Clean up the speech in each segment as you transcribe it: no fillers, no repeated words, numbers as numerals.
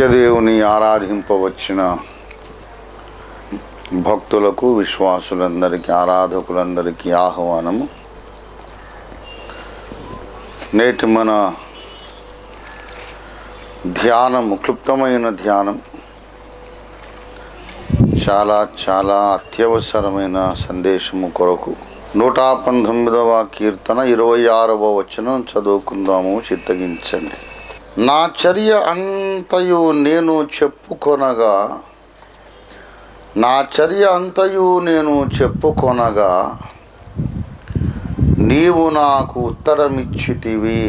నిత్యదేవుని ఆరాధింపవచ్చిన భక్తులకు, విశ్వాసులందరికీ, ఆరాధకులందరికీ ఆహ్వానము. నేటి మన ధ్యానము క్లుప్తమైన ధ్యానం, చాలా చాలా అత్యవసరమైన సందేశము కొరకు 119వ కీర్తన 26వ వచనం చదువుకుందాము. చిత్తగించండి. నా చర్య అంతయు నేను చెప్పుకొనగా, నా చర్య అంతయు నేను చెప్పుకొనగా నీవు నాకు ఉత్తరమిచ్చితివి,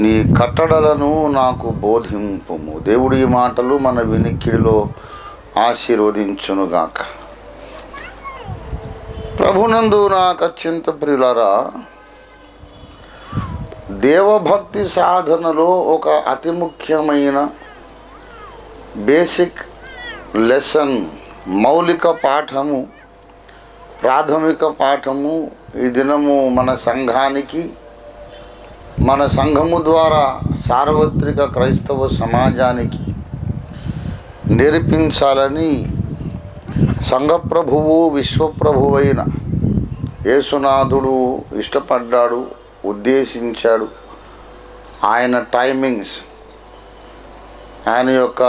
నీ కట్టడలను నాకు బోధింపుము. దేవుడి మాటలు మన వినికిడిలో ఆశీర్వదించునుగాక. ప్రభునందు నాకు అత్యంత ప్రియులారా, దేవభక్తి సాధనలో ఒక అతి ముఖ్యమైన బేసిక్ లెసన్, మౌలిక పాఠము, ప్రాథమిక పాఠము ఈ దినము మన సంఘానికి, మన సంఘము ద్వారా సార్వత్రిక క్రైస్తవ సమాజానికి నేర్పించాలని సంఘప్రభువు, విశ్వప్రభువైన యేసునాథుడు ఇష్టపడ్డాడు, ఉద్దేశించాడు. ఆయన టైమింగ్స్, ఆయన యొక్క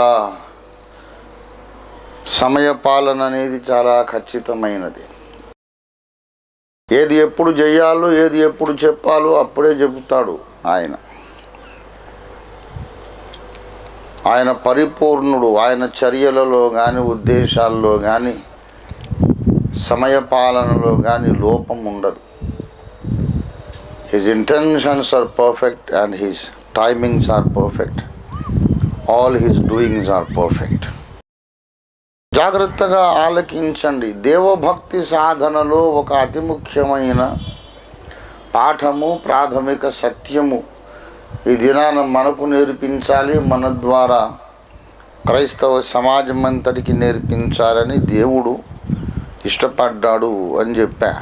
సమయపాలన అనేది చాలా ఖచ్చితమైనది. ఏది ఎప్పుడు చేయాలో, ఏది ఎప్పుడు చెప్పాలో అప్పుడే చెబుతాడు ఆయన. ఆయన పరిపూర్ణుడు. ఆయన చర్యలలో కానీ, ఉద్దేశాల్లో కానీ, సమయపాలనలో కానీ లోపం ఉండదు. His intentions are perfect and his timings are perfect. All his doings are perfect. జాగ్రత్తగా ఆలకించండి. దేవభక్తి సాధనలో ఒక అతి ముఖ్యమైన పాఠము, ప్రాథమిక సత్యము ఈ దినాన మనకు నేర్పించాలి, మన ద్వారా క్రైస్తవ సమాజం అంతటికి నేర్పించాలని దేవుడు ఇష్టపడ్డాడు అని చెప్పా.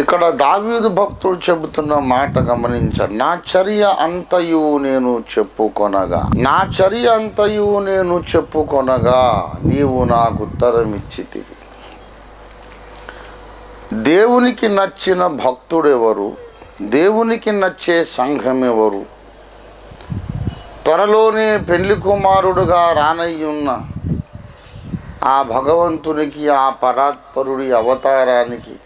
ఇక్కడ దావీదు భక్తుడు చెబుతున్న మాట గమనించండి. నా చర్య అంతయు నేను చెప్పుకొనగా, నా చర్య అంతయు నేను చెప్పుకొనగా నీవు నాకు ఉత్తరమిచ్చితివి. దేవునికి నచ్చిన భక్తుడెవరు? దేవునికి నచ్చే సంఘం ఎవరు? త్వరలోనే పెళ్లి కుమారుడుగా రానయ్యున్న ఆ భగవంతునికి, ఆ పరాత్పరుడి అవతారానికి,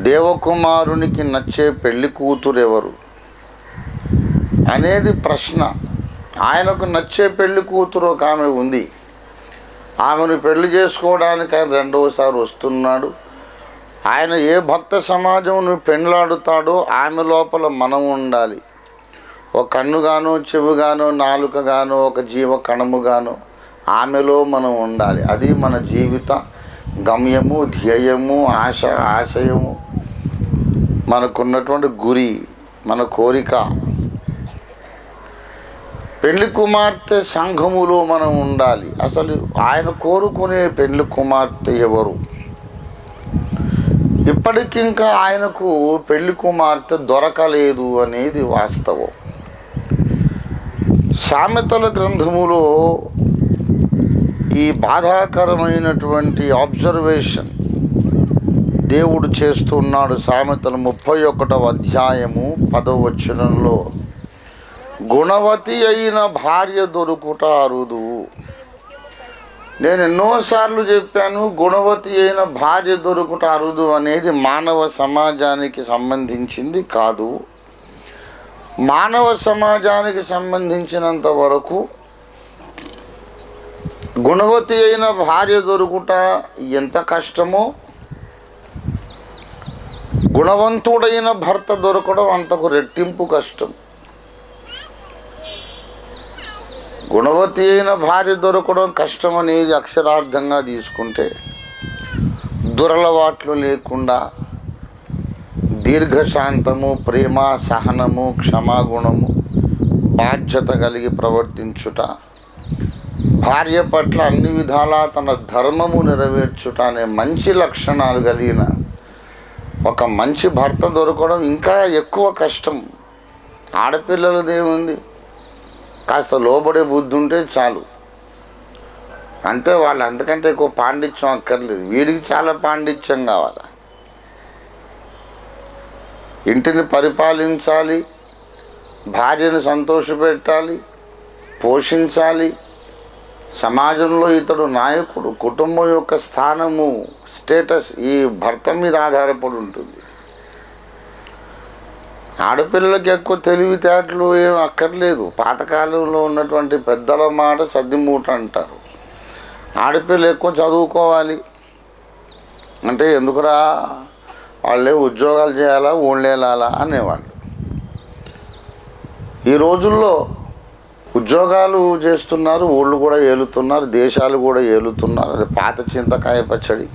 దేవకుమారునికి నచ్చే పెళ్లి కూతురు ఎవరు అనేది ప్రశ్న. ఆయనకు నచ్చే పెళ్లి కూతురు ఒక ఆమె ఉంది. ఆమెను పెళ్లి చేసుకోవడానికి ఆయన రెండవసారి వస్తున్నాడు. ఆయన ఏ భక్త సమాజంను పెండ్లాడుతాడో ఆమె లోపల మనం ఉండాలి. ఒక కన్నుగానో, చెవుగానో, నాలుకగానో, ఒక జీవ కణముగానో ఆమెలో మనం ఉండాలి. అది మన జీవిత గమ్యము, ధ్యేయము, ఆశయము, మనకున్నటువంటి గురి, మన కోరిక. పెళ్లి కుమార్తె సంఘములో మనం ఉండాలి. అసలు ఆయన కోరుకునే పెళ్లి కుమార్తె ఎవరు? ఇప్పటికింకా ఆయనకు పెళ్లి కుమార్తె దొరకలేదు అనేది వాస్తవం. సామెతల గ్రంథములో ఈ బాధాకరమైనటువంటి అబ్జర్వేషన్ దేవుడు చేస్తున్నాడు. సామెతలు 31వ అధ్యాయము 10వ వచనంలో, గుణవతి అయిన భార్య దొరుకుట అరుదు. నేను ఎన్నోసార్లు చెప్పాను, గుణవతి అయిన భార్య దొరుకుట అరుదు అనేది మానవ సమాజానికి సంబంధించింది కాదు. మానవ సమాజానికి సంబంధించినంత వరకు గుణవతి అయిన భార్య దొరుకుట ఎంత కష్టమో, గుణవంతుడైన భర్త దొరకడం అంతకు రెట్టింపు కష్టం. గుణవతి అయిన భార్య దొరకడం కష్టం అనేది అక్షరార్థంగా తీసుకుంటే, దురలవాట్లు లేకుండా దీర్ఘశాంతము, ప్రేమ, సహనము, క్షమాగుణము, బాధ్యత కలిగి ప్రవర్తించుట, భార్య పట్ల అన్ని విధాలా తన ధర్మము నెరవేర్చుట అనే మంచి లక్షణాలు కలిగిన ఒక మంచి భర్త దొరకడం ఇంకా ఎక్కువ కష్టం. ఆడపిల్లలదేముంది, కాస్త లోబడే బుద్ధి ఉంటే చాలు. అంతే, వాళ్ళు అంతకంటే ఎక్కువ పాండిత్యం అక్కర్లేదు. వీడికి చాలా పాండిత్యం కావాలి. ఇంటిని పరిపాలించాలి, భార్యను సంతోషపెట్టాలి, పోషించాలి. సమాజంలో ఇతడు నాయకుడు. కుటుంబం యొక్క స్థానము, స్టేటస్ ఈ భర్త మీద ఆధారపడి ఉంటుంది. ఆడపిల్లలకి ఎక్కువ తెలివితేటలు ఏం అక్కర్లేదు. పాతకాలంలో ఉన్నటువంటి పెద్దల మాట సద్దిమూట అంటారు. ఆడపిల్ల ఎక్కువ చదువుకోవాలి అంటే ఎందుకురా, వాళ్ళే ఉద్యోగాలు చేయాలా, ఊళ్ళేలాలా అనేవాళ్ళు. ఈ రోజుల్లో ఉద్యోగాలు చేస్తున్నారు, ఊళ్ళు కూడా ఏలుతున్నారు, దేశాలు కూడా ఏలుతున్నారు. అది పాత చింతకాయ పచ్చడి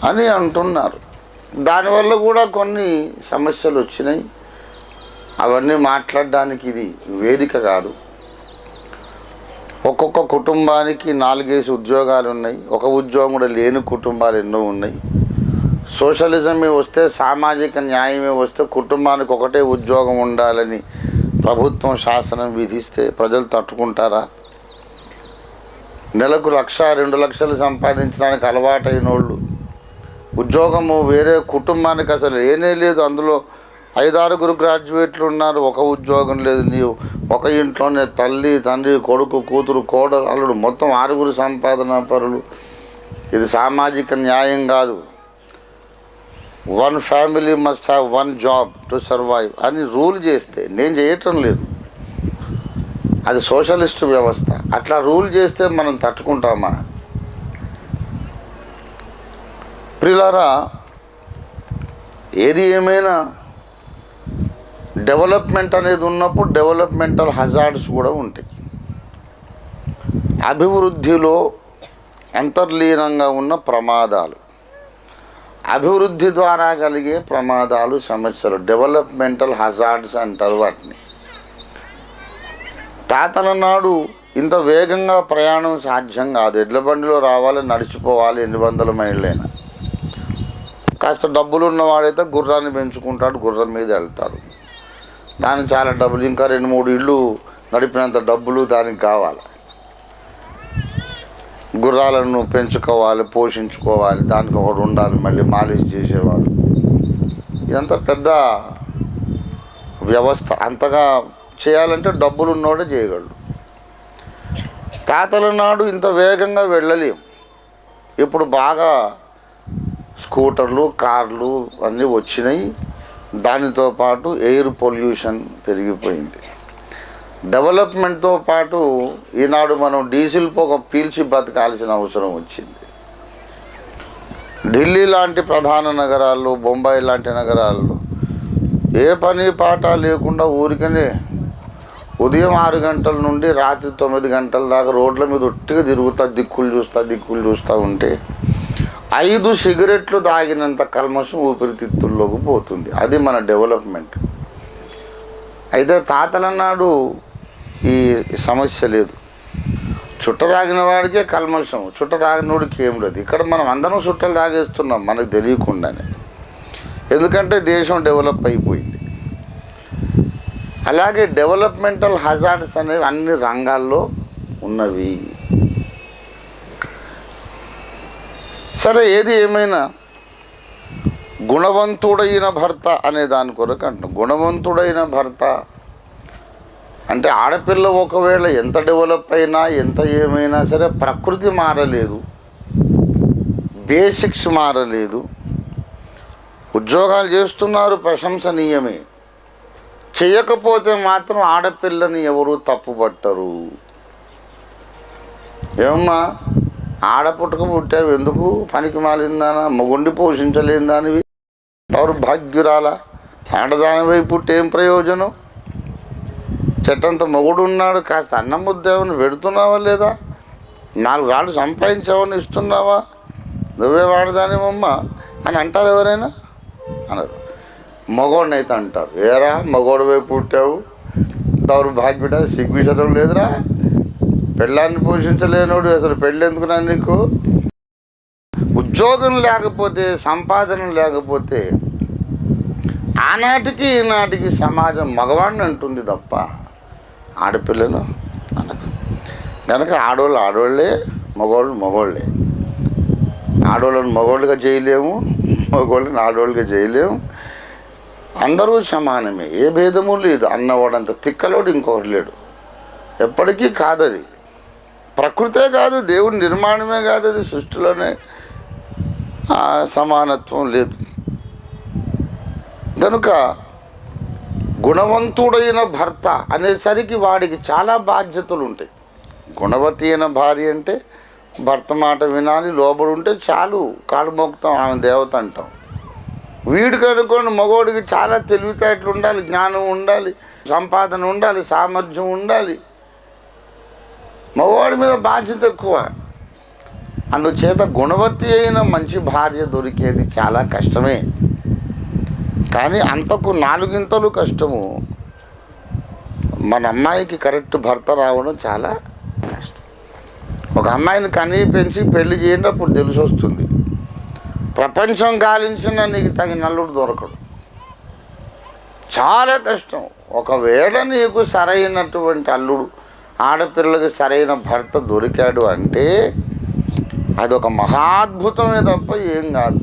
అని అంటున్నారు. దానివల్ల కూడా కొన్ని సమస్యలు వచ్చినాయి. అవన్నీ మాట్లాడడానికి ఇది వేదిక కాదు. ఒక్కొక్క కుటుంబానికి 4-5 ఉద్యోగాలు ఉన్నాయి. ఒక ఉద్యోగం కూడా లేని కుటుంబాలు ఎన్నో ఉన్నాయి. సోషలిజమే వస్తే, సామాజిక న్యాయమే వస్తే కుటుంబానికి ఒకటే ఉద్యోగం ఉండాలని ప్రభుత్వం శాసనం విధిస్తే ప్రజలు తట్టుకుంటారా? నెలకు 1,00,000, 2 లక్షలు సంపాదించడానికి అలవాటైన వాళ్ళు ఉద్యోగము వేరే కుటుంబానికి అసలు ఏనే లేదు. అందులో 5-6 గ్రాడ్యుయేట్లు ఉన్నారు, ఒక ఉద్యోగం లేదు. నీవు ఒక ఇంట్లోనే తల్లి, తండ్రి, కొడుకు, కూతురు, కోడలు, అల్లుడు, మొత్తం 6 సంపాదన పరులు. ఇది సామాజిక న్యాయం కాదు. 1 family must have 1 job to survive అని రూల్ చేస్తే, నేను చేయటం లేదు, అది సోషలిస్టు వ్యవస్థ. అట్లా రూల్ చేస్తే మనం తట్టుకుంటామా? ప్రియులారా, ఏది ఏమైనా డెవలప్మెంట్ అనేది ఉన్నప్పుడు డెవలప్మెంటల్ హజార్డ్స్ కూడా ఉంటాయి. అభివృద్ధిలో అంతర్లీనంగా ఉన్న ప్రమాదాలు, అభివృద్ధి ద్వారా కలిగే ప్రమాదాలు, సమస్యలు, డెవలప్మెంటల్ హజార్డ్స్ అంటారు వాటిని. తాతల నాడు ఇంత వేగంగా ప్రయాణం సాధ్యం కాదు. ఎడ్ల బండిలో రావాలి, నడిచిపోవాలి, 800 మైళ్ళైనా. కాస్త డబ్బులు ఉన్నవాడైతే గుర్రాన్ని పెంచుకుంటాడు, గుర్రం మీద వెళ్తాడు. దానికి చాలా డబ్బులు, ఇంకా 2-3 ఇళ్ళు నడిపినంత డబ్బులు దానికి కావాలి. గుర్రాలను పెంచుకోవాలి, పోషించుకోవాలి, దానికి ఒకడు ఉండాలి, మళ్ళీ మాలిష్ చేసేవాడు. ఇదంతా పెద్ద వ్యవస్థ. అంతగా చేయాలంటే డబ్బులు ఉన్నోడే చేయగలడు. తాతల నాడు ఇంత వేగంగా వెళ్ళలేం. ఇప్పుడు బాగా స్కూటర్లు, కార్లు అన్నీ వచ్చినాయి. దానితో పాటు ఎయిర్ పొల్యూషన్ పెరిగిపోయింది. డెవలప్మెంట్తో పాటు ఈనాడు మనం డీజిల్ పొగ పీల్చి బతకాల్సిన అవసరం వచ్చింది. ఢిల్లీ లాంటి ప్రధాన నగరాల్లో, బొంబాయి లాంటి నగరాల్లో ఏ పని పాట లేకుండా ఊరికనే ఉదయం 6 గంటల నుండి రాత్రి 9 గంటల దాకా రోడ్ల మీద ఒట్టిగా తిరుగుతా, దిక్కులు చూస్తూ ఉంటే 5 సిగరెట్లు తాగినంత కల్మషం ఊపిరితిత్తుల్లోకి పోతుంది. అది మన డెవలప్మెంట్. అయితే తాతల నాడు ఈ సమస్య లేదు. చుట్ట తాగిన వాడికే కల్మషం, చుట్ట తాగినోడికి ఏం లేదు. ఇక్కడ మనం అందరం చుట్టలు తాగేస్తున్నాం మనకు తెలియకుండానే. ఎందుకంటే దేశం డెవలప్ అయిపోయింది. అలాగే డెవలప్మెంటల్ హజార్డ్స్ అనేవి అన్ని రంగాల్లో ఉన్నవి. సరే, ఏది ఏమైనా గుణవంతుడైన భర్త అనే దాని కొరకు అంటున్నాం. గుణవంతుడైన భర్త అంటే ఆడపిల్ల ఒకవేళ ఎంత డెవలప్ అయినా, ఎంత ఏమైనా సరే ప్రకృతి మారలేదు, బేసిక్స్ మారలేదు. ఉద్యోగాలు చేస్తున్నారు, ప్రశంసనీయమే. చేయకపోతే మాత్రం ఆడపిల్లని ఎవరు తప్పుపట్టరు. ఏమమ్మా, ఆడపుట్టుక పుట్టావు, ఎందుకు పనికి మాలిందానా, మొగుండి పోషించలేదానివి, దౌర్భాగ్యురాల, ఆడదానివై పుట్టి ఏం ప్రయోజనం? చెట్టంత మొగుడు ఉన్నాడు, కాస్త అన్నం ముద్దేమని పెడుతున్నావా లేదా? 4 రాళ్ళు సంపాదించావని ఇస్తున్నావా? నువ్వే వాడదానివమ్మా అని అంటారు ఎవరైనా? అన్నారు. మగోడిని అయితే అంటారు, ఏరా మగోడు వైపు పుట్టావు, దౌర్భాగ్యుడా, సిగ్గుచడం లేదురా, పెళ్ళాన్ని పోషించలేనోడు, అసలు పెళ్ళి ఎందుకున్నా నీకు? ఉద్యోగం లేకపోతే, సంపాదన లేకపోతే ఆనాటికి ఈనాటికి సమాజం మగవాడిని అంటుంది తప్ప ఆడపిల్లను అనదు. కనుక ఆడవాళ్ళు ఆడవాళ్ళే, మగవాళ్ళు మగవాళ్ళే. ఆడవాళ్ళని మగవాళ్ళుగా చేయలేము, మగవాళ్ళని ఆడవాళ్ళుగా చేయలేము. అందరూ సమానమే, ఏ భేదము లేదు. అన్నవాడంత తిక్కలోడు ఇంకొకటి లేడు. ఎప్పటికీ కాదు అది. ప్రకృతే కాదు, దేవుని నిర్మాణమే కాదు, అది సృష్టిలోనే సమానత్వం లేదు. కనుక గుణవంతుడైన భర్త అనేసరికి వాడికి చాలా బాధ్యతలు ఉంటాయి. గుణవతి అయిన భార్య అంటే భర్త మాట వినాలి, లోబడి ఉంటే చాలు, కాళ్ళు మోపుతాం, ఆమె దేవత అంటాం. వీడికి అనుకోండి మగవాడికి చాలా తెలివితేటలు ఉండాలి, జ్ఞానం ఉండాలి, సంపాదన ఉండాలి, సామర్థ్యం ఉండాలి. మగవాడి మీద బాధ్యత ఎక్కువ. అందుచేత గుణవతి అయిన మంచి భార్య దొరికేది చాలా కష్టమే. కానీ అంతకు 4 ఇంతలు కష్టము మన అమ్మాయికి కరెక్ట్ భర్త రావడం చాలా కష్టం. ఒక అమ్మాయిని కనీ పెంచి పెళ్లి చేయండి, అప్పుడు తెలిసి వస్తుంది. ప్రపంచం గాలించిన నీకు తగిన అల్లుడు దొరకడు, చాలా కష్టం. ఒకవేళ నీకు సరైనటువంటి అల్లుడు, ఆడపిల్లకి సరైన భర్త దొరికాడు అంటే అదొక మహాద్భుతమే తప్ప ఏం కాదు.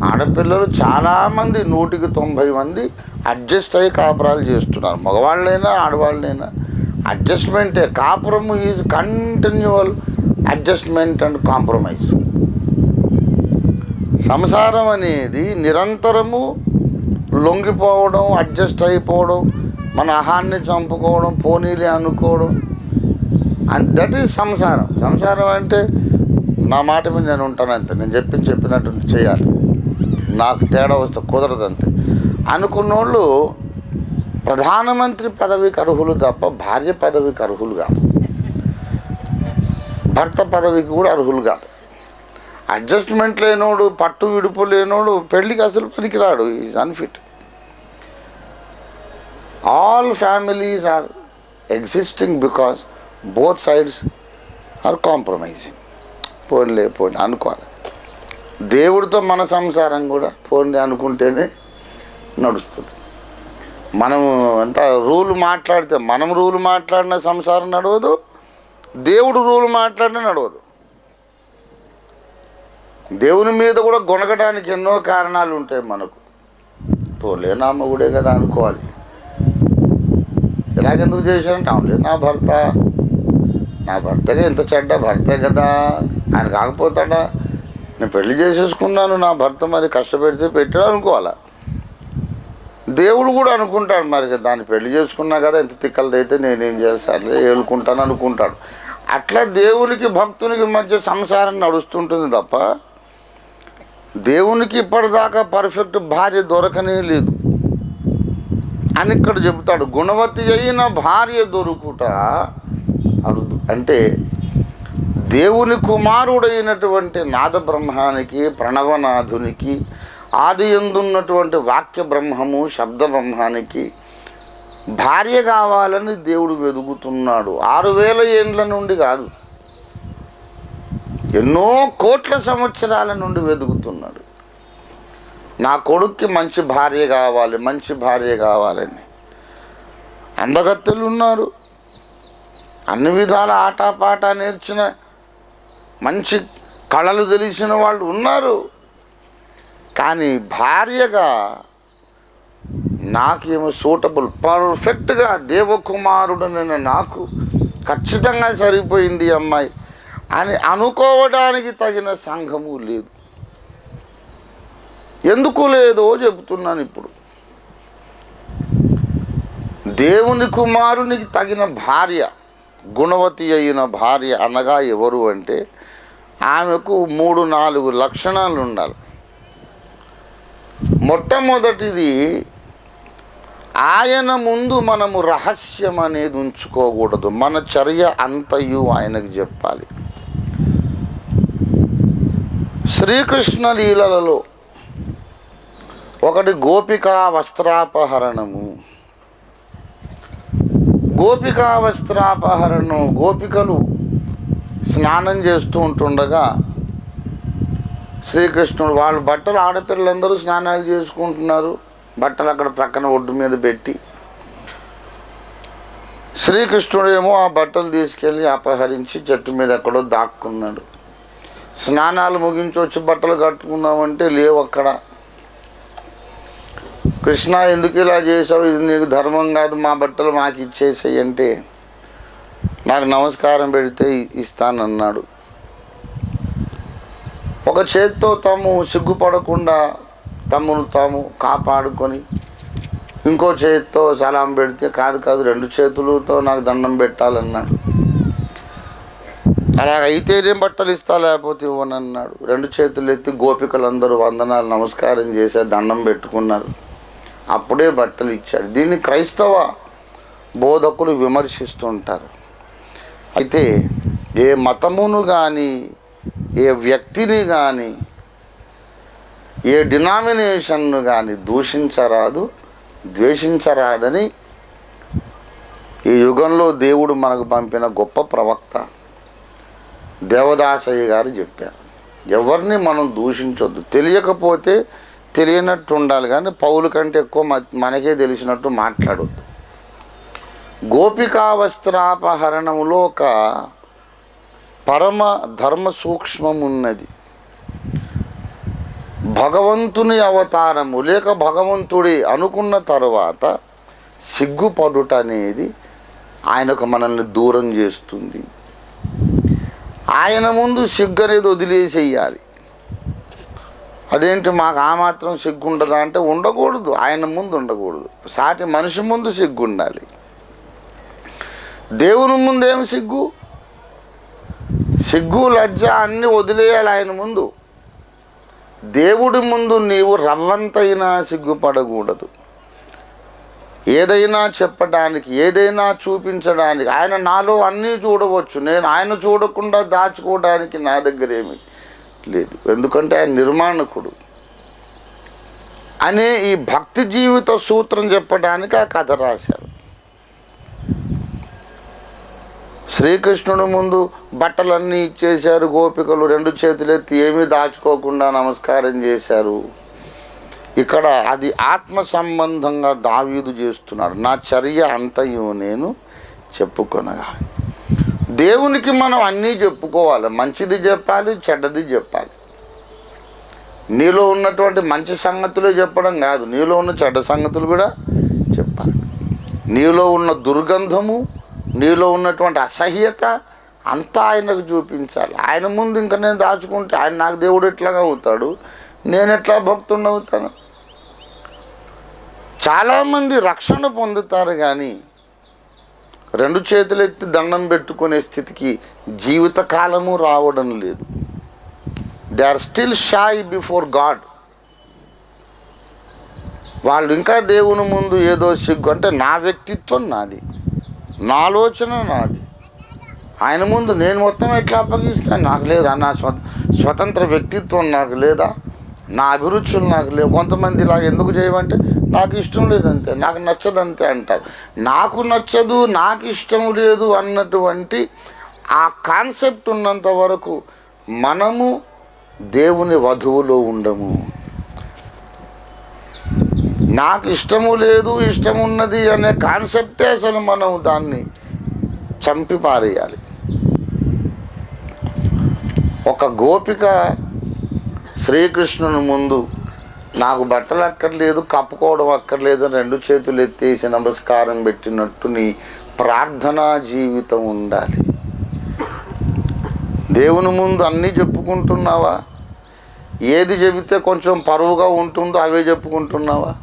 ఆడపిల్లలు చాలామంది 100కి 90 మంది అడ్జస్ట్ అయ్యి కాపురాలు చేస్తున్నారు. మగవాళ్ళైనా ఆడవాళ్ళైనా అడ్జస్ట్మెంటే. కాపురము is continual adjustment and compromise. సంసారం అనేది నిరంతరము లొంగిపోవడం, అడ్జస్ట్ అయిపోవడం, మన అహాన్ని చంపుకోవడం, పోనీలే అనుకోవడం, అండ్ దట్ ఈజ్ సంసారం. సంసారం అంటే నా మాట మీద నేను ఉంటాను అంతే, నేను చెప్పినట్టు చేయాలి, నాకు తేడా వస్తే కుదరదంతే అనుకున్నోళ్ళు ప్రధానమంత్రి పదవికి అర్హులు తప్ప భార్య పదవికి అర్హులు కాదు, భర్త పదవికి కూడా అర్హులు కాదు. అడ్జస్ట్మెంట్ లేనోడు, పట్టు విడుపు లేనోడు పెళ్ళికి అసలు పనికిరాడు, is unfit. All families are existing because both sides are compromising. పోన్లే అనుకోవాలి. దేవుడితో మన సంసారం కూడా పోన్లే అనుకుంటేనే నడుస్తుంది. మనం ఎంత రూల్ మాట్లాడితే, మనం రూల్ మాట్లాడిన సంసారం నడవదు, దేవుడు రూల్ మాట్లాడినా నడవదు. దేవుని మీద కూడా గొనగడానికి ఎన్నో కారణాలు ఉంటాయి మనకు. పోలే నా మొగుడే కదా అనుకోవాలి. ఇలాగెందుకు చేశానంటే అవునులే నా భర్తగా ఇంత చెడ్డ భర్తే కదా, ఆయన కాకపోతాడా, నేను పెళ్లి చేసేసుకున్నాను, నా భర్త మరి కష్టపెడితే పెట్టాడు అనుకోవాలా. దేవుడు కూడా అనుకుంటాడు మరి దాన్ని పెళ్లి చేసుకున్నా కదా, ఇంత తిక్కలదైతే నేనేం చేస్తానులే, ఏలుకుంటాను అనుకుంటాడు. అట్లా దేవునికి భక్తునికి మధ్య సంసారం నడుస్తుంటుంది తప్ప దేవునికి ఇప్పటిదాకా పర్ఫెక్ట్ భార్య దొరకనే లేదు అని ఇక్కడ చెబుతాడు. గుణవతి అయిన భార్య దొరుకుట అరుదు. అంటే దేవుని కుమారుడైనటువంటి నాద బ్రహ్మానికి, ప్రణవనాథునికి, ఆది యందున్నటువంటి వాక్య బ్రహ్మము, శబ్ద బ్రహ్మానికి భార్య కావాలని దేవుడు వెదుగుతున్నాడు. 6000 ఏండ్ల నుండి కాదు, ఎన్నో కోట్ల సంవత్సరాల నుండి వెతుకుతున్నాడు. నా కొడుక్కి మంచి భార్య కావాలి, మంచి భార్య కావాలని. అందగత్తెలు ఉన్నారు, అన్ని విధాల ఆటపాట నేర్చిన మంచి కళలు తెలిసిన వాళ్ళు ఉన్నారు. కానీ భార్యగా నాకేమో సూటబుల్, పర్ఫెక్ట్గా దేవకుమారుడనైన నాకు ఖచ్చితంగా సరిపోయింది అమ్మాయి అని అనుకోవడానికి తగిన సంఘము లేదు. ఎందుకు లేదో చెబుతున్నాను ఇప్పుడు. దేవుని కుమారునికి తగిన భార్య, గుణవతి అయిన భార్య అనగా ఎవరు అంటే ఆమెకు 3-4 లక్షణాలు ఉండాలి. మొట్టమొదటిది, ఆయన ముందు మనము రహస్యం అనేది ఉంచుకోకూడదు. మన చర్య అంతయు ఆయనకు చెప్పాలి. శ్రీకృష్ణ లీలలలో ఒకటి గోపికా వస్త్రాపహరణము. గోపికా వస్త్రాపహరణం, గోపికలు స్నానం చేస్తూ ఉంటుండగా శ్రీకృష్ణుడు, వాళ్ళ బట్టలు, ఆడపిల్లలందరూ స్నానాలు చేసుకుంటున్నారు, బట్టలు అక్కడ ప్రక్కన ఒడ్డు మీద పెట్టి శ్రీకృష్ణుడేమో ఆ బట్టలు తీసుకెళ్ళి అపహరించి చెట్టు మీద ఎక్కడో దాక్కున్నాడు. స్నానాలు ముగించి వచ్చి బట్టలు కట్టుకుందామంటే లేవు అక్కడ. కృష్ణ ఎందుకు ఇలా చేసావు, ఇది నీకు ధర్మం కాదు, మా బట్టలు మాకు ఇచ్చేసాయి అంటే నాకు నమస్కారం పెడితే ఇస్తానన్నాడు. ఒక చేత్తో తాము సిగ్గుపడకుండా తమను తాము కాపాడుకొని ఇంకో చేతితో సలాం పెడితే కాదు రెండు చేతులతో నాకు దండం పెట్టాలన్నాడు. అలాగైతేనే బట్టలు ఇస్తా లేకపోతే ఇవ్వనన్నాడు. రెండు చేతులు ఎత్తి గోపికలందరూ వందనాలు నమస్కారం చేశారు, దండం పెట్టుకున్నారు. అప్పుడే బట్టలు ఇచ్చాడు. దీన్ని క్రైస్తవ బోధకులు విమర్శిస్తుంటారు. అయితే ఏ మతమును కానీ ఏ వ్యక్తిని కానీ ఏ డినామినేషన్ను కానీ దూషించరాదు, ద్వేషించరాదని ఈ యుగంలో దేవుడు మనకు పంపిన గొప్ప ప్రవక్త దేవదాసయ్య గారు చెప్పారు. ఎవరిని మనం దూషించొద్దు. తెలియకపోతే తెలియనట్టు ఉండాలి, కానీ పౌలు కంటే ఎక్కువ మనకే తెలిసినట్టు మాట్లాడొద్దు. గోపికా వస్త్రాపహరణములో ఒక పరమ ధర్మ సూక్ష్మం ఉన్నది. భగవంతుని అవతారము లేక భగవంతుడి అనుకున్న తర్వాత సిగ్గుపడుట అనేది ఆయనకు మనల్ని దూరం చేస్తుంది. ఆయన ముందు సిగ్గు అనేది వదిలేసేయాలి. అదేంటి మాకు ఆ మాత్రం సిగ్గు ఉండదా అంటే ఉండకూడదు. ఆయన ముందు ఉండకూడదు, సాటి మనిషి ముందు సిగ్గు ఉండాలి. దేవుని ముందు ఏమి సిగ్గు, సిగ్గు లజ్జ అన్నీ వదిలేయాలి ఆయన ముందు. దేవుడి ముందు నీవు రవ్వంతైనా సిగ్గుపడకూడదు. ఏదైనా చెప్పడానికి, ఏదైనా చూపించడానికి ఆయన నాలో అన్నీ చూడవచ్చు. నేను ఆయన చూడకుండా దాచుకోవడానికి నా దగ్గర ఏమి లేదు. ఎందుకంటే ఆయన నిర్మాణకుడు అనే ఈ భక్తి జీవిత సూత్రం చెప్పడానికి ఆ కథ రాశాడు. శ్రీకృష్ణుడు ముందు బట్టలన్నీ ఇచ్చేశారు. గోపికలు రెండు చేతులెత్తి ఏమీ దాచుకోకుండా నమస్కారం చేశారు. ఇక్కడ అది ఆత్మ సంబంధంగా దావీదు చేస్తున్నాడు. నా చర్య అంతయు నేను చెప్పుకొనగా. దేవునికి మనం అన్నీ చెప్పుకోవాలి. మంచిది చెప్పాలి, చెడ్డది చెప్పాలి. నీలో ఉన్నటువంటి మంచి సంగతులు చెప్పడం కాదు, నీలో ఉన్న చెడ్డ సంగతులు కూడా చెప్పాలి. నీలో ఉన్న దుర్గంధము, నీలో ఉన్నటువంటి అసహ్యత అంతా ఆయనకు చూపించాలి. ఆయన ముందు ఇంకా నేను దాచుకుంటే ఆయన నాకు దేవుడు ఎట్లాగా అవుతాడు, నేను ఎట్లా భక్తుడిని అవుతాను? చాలామంది రక్షణ పొందుతారు కానీ రెండు చేతులు ఎత్తి దండం పెట్టుకునే స్థితికి జీవితకాలము రావడం లేదు. They are still shy before God. వాళ్ళు ఇంకా దేవుని ముందు ఏదో సిగ్గు, అంటే నా వ్యక్తిత్వం నాది, నా ఆలోచన నాది, ఆయన ముందు నేను మొత్తం ఎట్లా అప్పగిస్తాను? నాకు లేదా నా స్వతంత్ర వ్యక్తిత్వం, నాకు లేదా నా అభిరుచులు నాకు లేవు. కొంతమంది ఇలా ఎందుకు చేయమంటే నాకు ఇష్టం లేదంతే, నాకు నచ్చదంతే అంటారు. నాకు నచ్చదు, నాకు ఇష్టం లేదు అన్నటువంటి ఆ కాన్సెప్ట్ ఉన్నంత వరకు మనము దేవుని వధువులో ఉండము. నాకు ఇష్టము లేదు, ఇష్టం ఉన్నది అనే కాన్సెప్టే అసలు మనం దాన్ని చంపి పారేయాలి. ఒక గోపిక శ్రీకృష్ణుని ముందు నాకు బట్టలు అక్కర్లేదు, కప్పుకోవడం అక్కర్లేదు అని రెండు చేతులు ఎత్తేసి నమస్కారం పెట్టినట్టు నీ ప్రార్థనా జీవితం ఉండాలి. దేవుని ముందు అన్నీ చెప్పుకుంటున్నావా? ఏది చెబితే కొంచెం పరువుగా ఉంటుందో అవే చెప్పుకుంటున్నావా?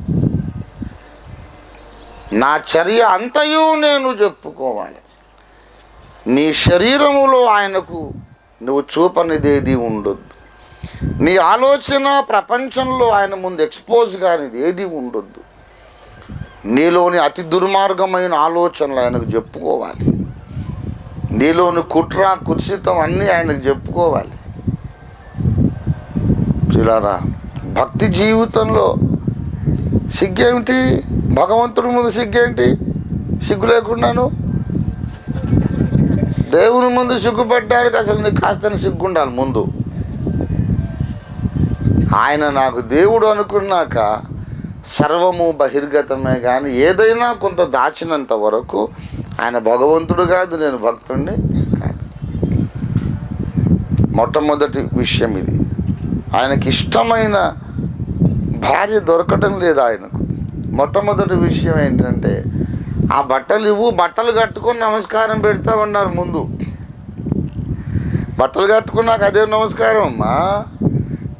నా చర్య అంతయు నేను చెప్పుకోవాలి. నీ శరీరములో ఆయనకు నువ్వు చూపనిదేది ఉండొద్దు. నీ ఆలోచన ప్రపంచంలో ఆయన ముందు ఎక్స్పోజ్ కానిది ఏది ఉండొద్దు. నీలోని అతి దుర్మార్గమైన ఆలోచనలు ఆయనకు చెప్పుకోవాలి. నీలోని కుట్ర కుత్సితం అన్నీ ఆయనకు చెప్పుకోవాలి. పిల్లారా, భక్తి జీవితంలో సిగ్గేమిటి? భగవంతుడి ముందు సిగ్గేంటి? సిగ్గు లేకుండాను దేవుని ముందు సిగ్గుపడ్డానికి అసలు నీకు కాస్త సిగ్గుండాలి ముందు. ఆయన నాకు దేవుడు అనుకున్నాక సర్వము బహిర్గతమే, కానీ ఏదైనా కొంత దాచినంత వరకు ఆయన భగవంతుడు కాదు, నేను భక్తుడిని కాదు. మొట్టమొదటి విషయం ఇది. ఆయనకి ఇష్టమైన భార్య దొరకటం లేదు ఆయనకు. మొట్టమొదటి విషయం ఏంటంటే ఆ బట్టలు ఇవ్వు, బట్టలు కట్టుకొని నమస్కారం పెడతా ఉన్నారు ముందు. బట్టలు కట్టుకున్నాక అదే నమస్కారం అమ్మా.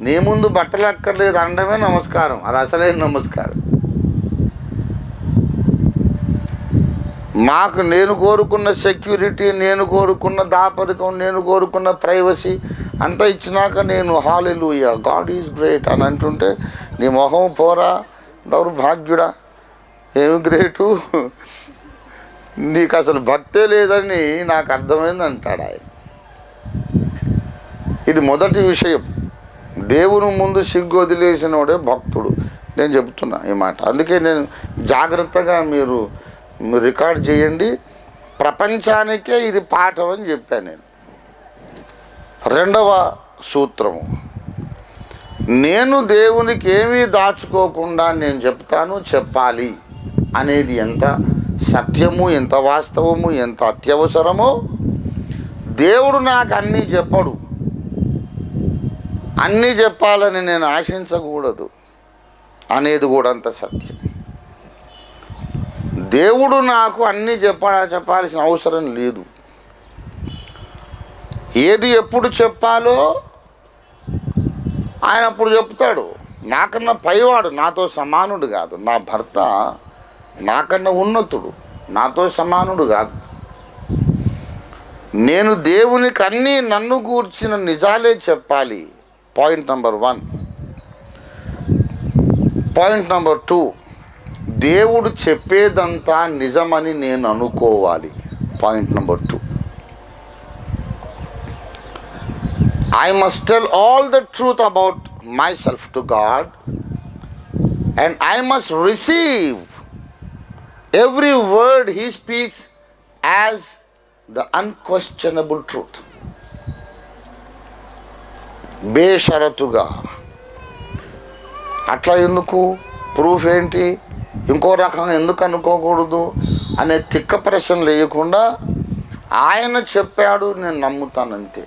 నీ ముందు బట్టలు అక్కర్లేదు అనడమే నమస్కారం, అది అసలైన నమస్కారం. మాకు నేను కోరుకున్న సెక్యూరిటీ, నేను కోరుకున్న దాపరికం, నేను కోరుకున్న ప్రైవసీ అంతా ఇచ్చినాక నేను హల్లెలూయా గాడ్ ఈజ్ గ్రేట్ అని అంటుంటే నీ మొహం పోరా దౌర్భాగ్యుడా, ఏమి గ్రేటు, నీకు అసలు భక్తే లేదని నాకు అర్థమైంది అంటాడు ఆయన. ఇది మొదటి విషయం. దేవుని ముందు సిగ్గు వదిలేసినోడే భక్తుడు. నేను చెప్తున్నా ఈ మాట. అందుకే నేను జాగ్రత్తగా మీరు రికార్డ్ చేయండి. ప్రపంచానికే ఇది పాఠం అని చెప్పాను నేను. రెండవ సూత్రము, నేను దేవునికి ఏమీ దాచుకోకుండా నేను చెప్తాను, చెప్పాలి అనేది ఎంత సత్యము, ఎంత వాస్తవము, ఎంత అత్యవసరమో. దేవుడు నాకు అన్నీ చెప్పడు, అన్నీ చెప్పాలని నేను ఆశించకూడదు అనేది కూడా అంత సత్యం. దేవుడు నాకు అన్నీ చెప్పాల్సిన అవసరం లేదు. ఏది ఎప్పుడు చెప్పాలో ఆయన అప్పుడు చెప్తాడు. నాకన్నా పైవాడు, నాతో సమానుడు కాదు. నా భర్త నాకన్నా ఉన్నతుడు, నాతో సమానుడు కాదు. నేను దేవునికి అన్నీ నన్ను గూర్చిన నిజాలే చెప్పాలి. Point number 1. పాయింట్ నెంబర్ 2, దేవుడు చెప్పేదంతా నిజమని నేను అనుకోవాలి. Point number 2, I must tell all the truth about myself to God, and I must receive every word He speaks as the unquestionable truth. బేషరతుగా. అట్లా ఎందుకు? ప్రూఫ్ ఏంటి? ఇంకో రకంగా ఎందుకు అనుకోకూడదు అనే తిక్క ప్రశ్న లేకుండా ఆయన చెప్పాడు, నేను నమ్ముతానంతే.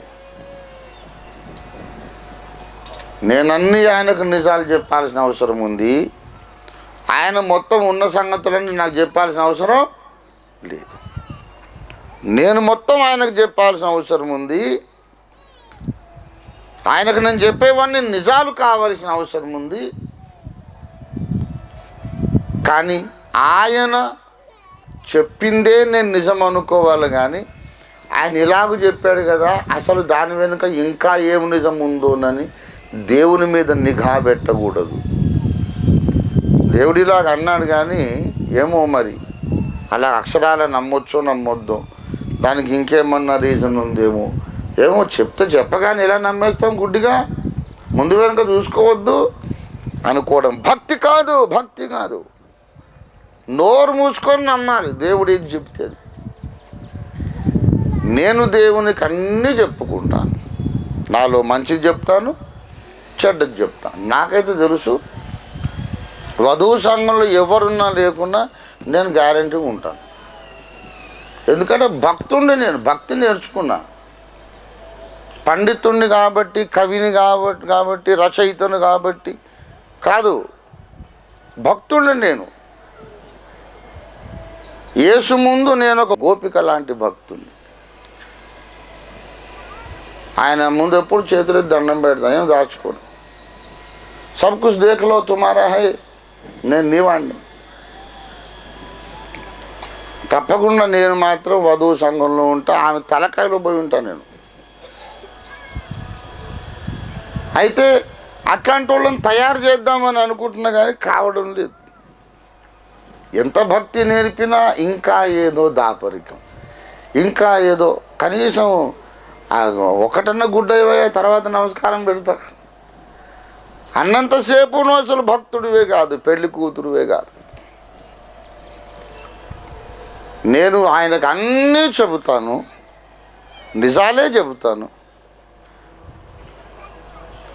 నేనన్నీ ఆయనకు నిజాలు చెప్పాల్సిన అవసరం ఉంది. ఆయన మొత్తం ఉన్న సంగతులన్నీ నాకు చెప్పాల్సిన అవసరం లేదు. నేను మొత్తం ఆయనకు చెప్పాల్సిన అవసరం ఉంది. ఆయనకు నేను చెప్పేవన్నీ నిజాలు కావాల్సిన అవసరం ఉంది. కానీ ఆయన చెప్పిందే నేను నిజం అనుకోవాలి. కానీ ఆయన ఇలాగ చెప్పాడు కదా, అసలు దాని వెనుక ఇంకా ఏమి నిజం ఉందోనని దేవుని మీద నిఘా పెట్టకూడదు. దేవుడిలాగా అన్నాడు కానీ ఏమో మరి అలా అక్షరాల నమ్మొచ్చో నమ్మొద్దో, దానికి ఇంకేమన్నా రీజన్ ఉందేమో, ఏమో చెప్తే చెప్పగానే ఎలా నమ్మేస్తాం గుడ్డిగా, ముందు వెనుక చూసుకోవద్దు అనుకోవడం భక్తి కాదు. భక్తి కాదు, నోరు మూసుకొని నమ్మాలి. దేవుడు ఏది చెప్తే నేను దేవునికి అన్నీ చెప్పుకుంటాను. నాలో మంచిది చెప్తాను, చెడ్డది చెప్తాను. నాకైతే తెలుసు, వధువు సంఘంలో ఎవరున్నా లేకున్నా నేను గ్యారంటీ ఉంటాను. ఎందుకంటే భక్తుడిని, నేను భక్తి నేర్చుకున్నా. పండితుడిని కాబట్టి, కవిని కాబట్టి రచయితను కాబట్టి కాదు, భక్తుడిని నేను. యేసు ముందు నేను ఒక గోపిక లాంటి భక్తుడిని. ఆయన ముందు ఎప్పుడు చేతులు దండం పెడతాను, ఏం దాచుకోను. సబ్ కుछ దేఖ్ లో తుమారా హై, నేను నీవాణ్ణి. తప్పకుండా నేను మాత్రం వధువు సంఘంలో ఉంటా, ఆమె తలకాయలో పోయి ఉంటాను నేను. అయితే అట్లాంటి వాళ్ళని తయారు చేద్దామని అనుకుంటున్నా కానీ కావడం లేదు. ఎంత భక్తి నేర్పినా ఇంకా ఏదో దాపరికం, ఇంకా ఏదో. కనీసం ఒకటన్నా గుడ్డయ్యా తర్వాత నమస్కారం పెడతా అన్నంతసేపు నువ్వు అసలు భక్తుడివే కాదు, పెళ్లి కూతురువే కాదు. నేను ఆయనకు అన్నీ చెబుతాను, నిజాలే చెబుతాను.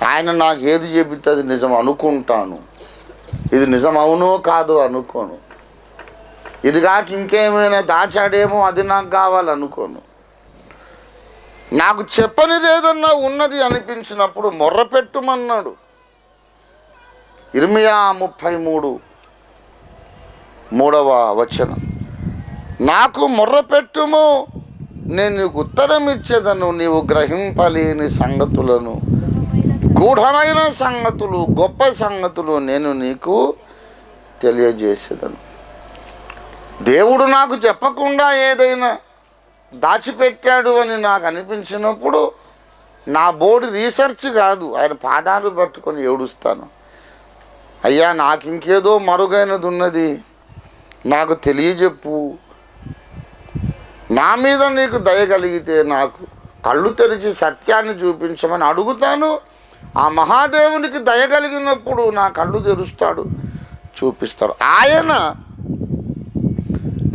ఆయన నాకు ఏది చెబితే అది నిజం అనుకుంటాను. ఇది నిజం అవునో కాదో అనుకోను. ఇది కాక ఇంకేమైనా దాచాడేమో, అది నాకు కావాలనుకోను. నాకు చెప్పనిది ఏదన్నా ఉన్నది అనిపించినప్పుడు మొర్ర పెట్టుమన్నాడు. ఇర్మియా 33:3 నాకు మొర్ర పెట్టుము, నేను నీకు ఉత్తరం ఇచ్చేదను, నీవు గ్రహింపలేని సంగతులను, గూఢమైన సంగతులు, గొప్ప సంగతులు నేను నీకు తెలియజేసేదను. దేవుడు నాకు చెప్పకుండా ఏదైనా దాచిపెట్టాడు అని నాకు అనిపించినప్పుడు నా బోర్డు రీసెర్చ్ కాదు, ఆయన పాదాలు పట్టుకొని ఏడుస్తాను. అయ్యా, నాకు ఇంకేదో మరుగైనది ఉన్నది, నాకు తెలియజెప్పు. నా మీద నీకు దయ కలిగితే నాకు కళ్ళు తెరిచి సత్యాన్ని చూపించమని అడుగుతాను. ఆ మహాదేవునికి దయ కలిగినప్పుడు నా కళ్ళు తెరుస్తాడు, చూపిస్తాడు. ఆయన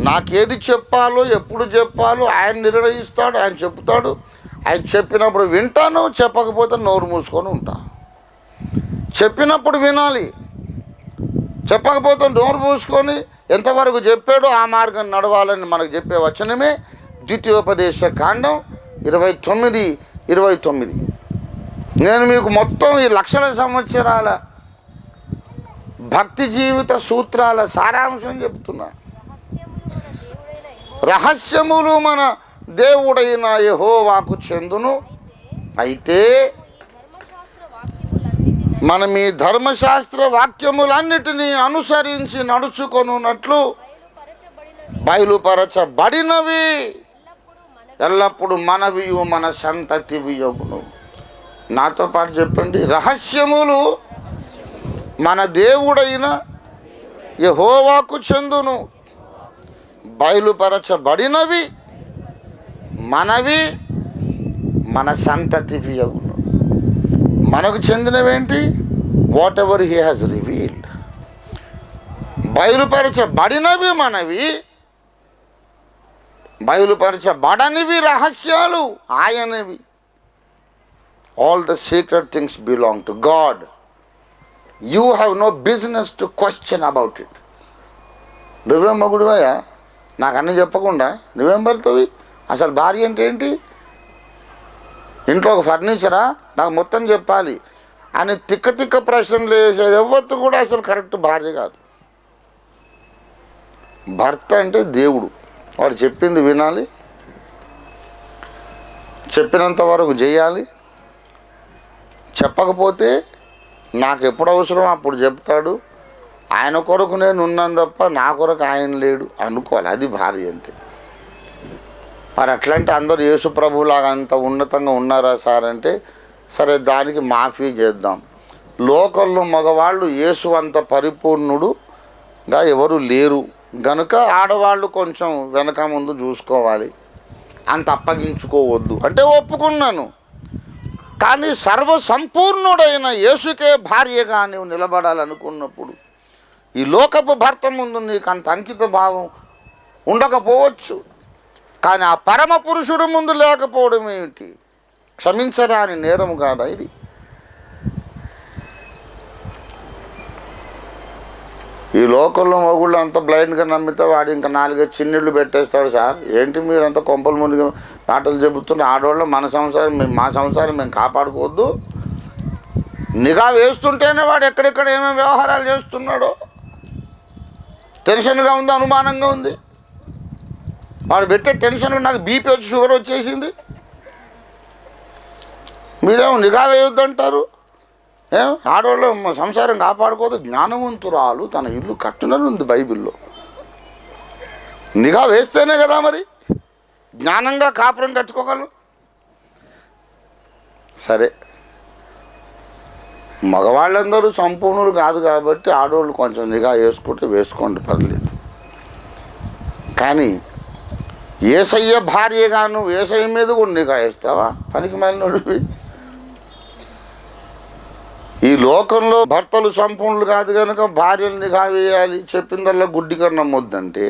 నాకేది చెప్పాలో, ఎప్పుడు చెప్పాలో ఆయన నిర్ణయిస్తాడు, ఆయన చెప్తాడు. ఆయన చెప్పినప్పుడు వింటాను, చెప్పకపోతే నోరు మూసుకొని ఉంటాను. చెప్పినప్పుడు వినాలి, చెప్పకపోతే నోరు మూసుకొని ఎంతవరకు చెప్పాడో ఆ మార్గం నడవాలని మనకు చెప్పే వచనమే ద్వితీయోపదేశ కాండం 29:29. నేను మీకు మొత్తం ఈ లక్షల సంవత్సరాల భక్తి జీవిత సూత్రాల సారాంశం చెప్తున్నాను. రహస్యములు మన దేవుడైన యెహోవాకు చెందును. అయితే మనం ఈ ధర్మశాస్త్ర వాక్యములన్నిటినీ అనుసరించి నడుచుకొనున్నట్లు బయలుపరచబడినవి ఎల్లప్పుడు మనవియు మన సంతతివి యొగును. నాతో పాటు చెప్పండి, రహస్యములు మన దేవుడైన యెహోవాకు చెందును, బయలుపరచబడినవి మనవి మన సంతతివి యొగును. మనకు చెందినవేంటి? Whatever he has revealed. బయలుపరచబడినవి మనవి, బయలుపరచబడనివి రహస్యాలు ఆయనవి. All the secret things belong to God. You have no business to question about it. నువ్వేం మగుడివయ్యా, నాకు అన్నీ చెప్పకుండా నువ్వేం పడుతుంది? అసలు భార్య అంటే ఏంటి? ఇంట్లో ఒక ఫర్నిచరా, నాకు మొత్తం చెప్పాలి అని తిక్క ప్రశ్నలు వేసేది ఎవరు కూడా అసలు కరెక్ట్ భార్య కాదు. భర్త అంటే దేవుడు, వాడు చెప్పింది వినాలి, చెప్పినంత వరకు చేయాలి. చెప్పకపోతే నాకు ఎప్పుడు అవసరం అప్పుడు చెప్తాడు. ఆయన కొరకు నేను ఉన్నాను తప్ప నా కొరకు ఆయన లేడు అనుకోవాలి. అది భార్య అంటే. మరి అట్లాంటి అందరూ యేసు ప్రభువులాగా అంత ఉన్నతంగా ఉన్నారా సార్ అంటే, సరే దానికి మాఫీ చేద్దాం. లోకల్లో మగవాళ్ళు యేసు అంత పరిపూర్ణుడుగా ఎవరు లేరు గనుక ఆడవాళ్ళు కొంచెం వెనక ముందు చూసుకోవాలి, అంత అప్పగించుకోవద్దు అంటే ఒప్పుకున్నాను. కానీ సర్వసంపూర్ణుడైన యేసుకే భార్యగా నీవు నిలబడాలనుకున్నప్పుడు ఈ లోకపు భర్త ముందు నీకు అంత అంకిత భావం ఉండకపోవచ్చు. కానీ ఆ పరమ పురుషుడు ముందు లేకపోవడం ఏమిటి? క్షమించరాని నేరము కాదా ఇది? ఈ లోకంలో మొగుళ్ళు అంత బ్లైండ్గా నమ్మితే వాడు ఇంకా 4 చిన్నిళ్ళు పెట్టేస్తాడు. సార్ ఏంటి మీరు అంత కొంపలు మునిగి మాటలు చెబుతున్న ఆడవాళ్ళు? మా సంసారం మేము కాపాడుకోవద్దు. నిఘా వేస్తుంటేనే వాడు ఎక్కడెక్కడ ఏమేమి వ్యవహారాలు చేస్తున్నాడో టెన్షన్గా ఉంది, అనుమానంగా ఉంది. వాడు పెట్టే టెన్షన్ నాకు బీపీ వచ్చి షుగర్ వచ్చేసింది. మీరేమో నిఘా వేయొద్దంటారు. ఆడవాళ్ళు సంసారం కాపాడుకోదు. జ్ఞానవంతురాలు తన ఇల్లు కట్టునని ఉంది బైబిల్లో. నిఘా వేస్తేనే కదా మరి జ్ఞానంగా కాపురం కట్టుకోగలరు. సరే, మగవాళ్ళందరూ సంపూర్ణులు కాదు కాబట్టి ఆడవాళ్ళు కొంచెం నిఘా వేసుకోండి, పర్లేదు. కానీ యేసయ్య భార్యగాను యేసయ్య మీద కూడా నిఘా వేస్తావా? పనికి మాలినోడివి. ఈ లోకంలో భర్తలు సంపూర్ణులు కాదు కనుక భార్యలు నిఘా వేయాలి, చెప్పిందల్లా గుడ్డిగా నమ్మొద్దంటే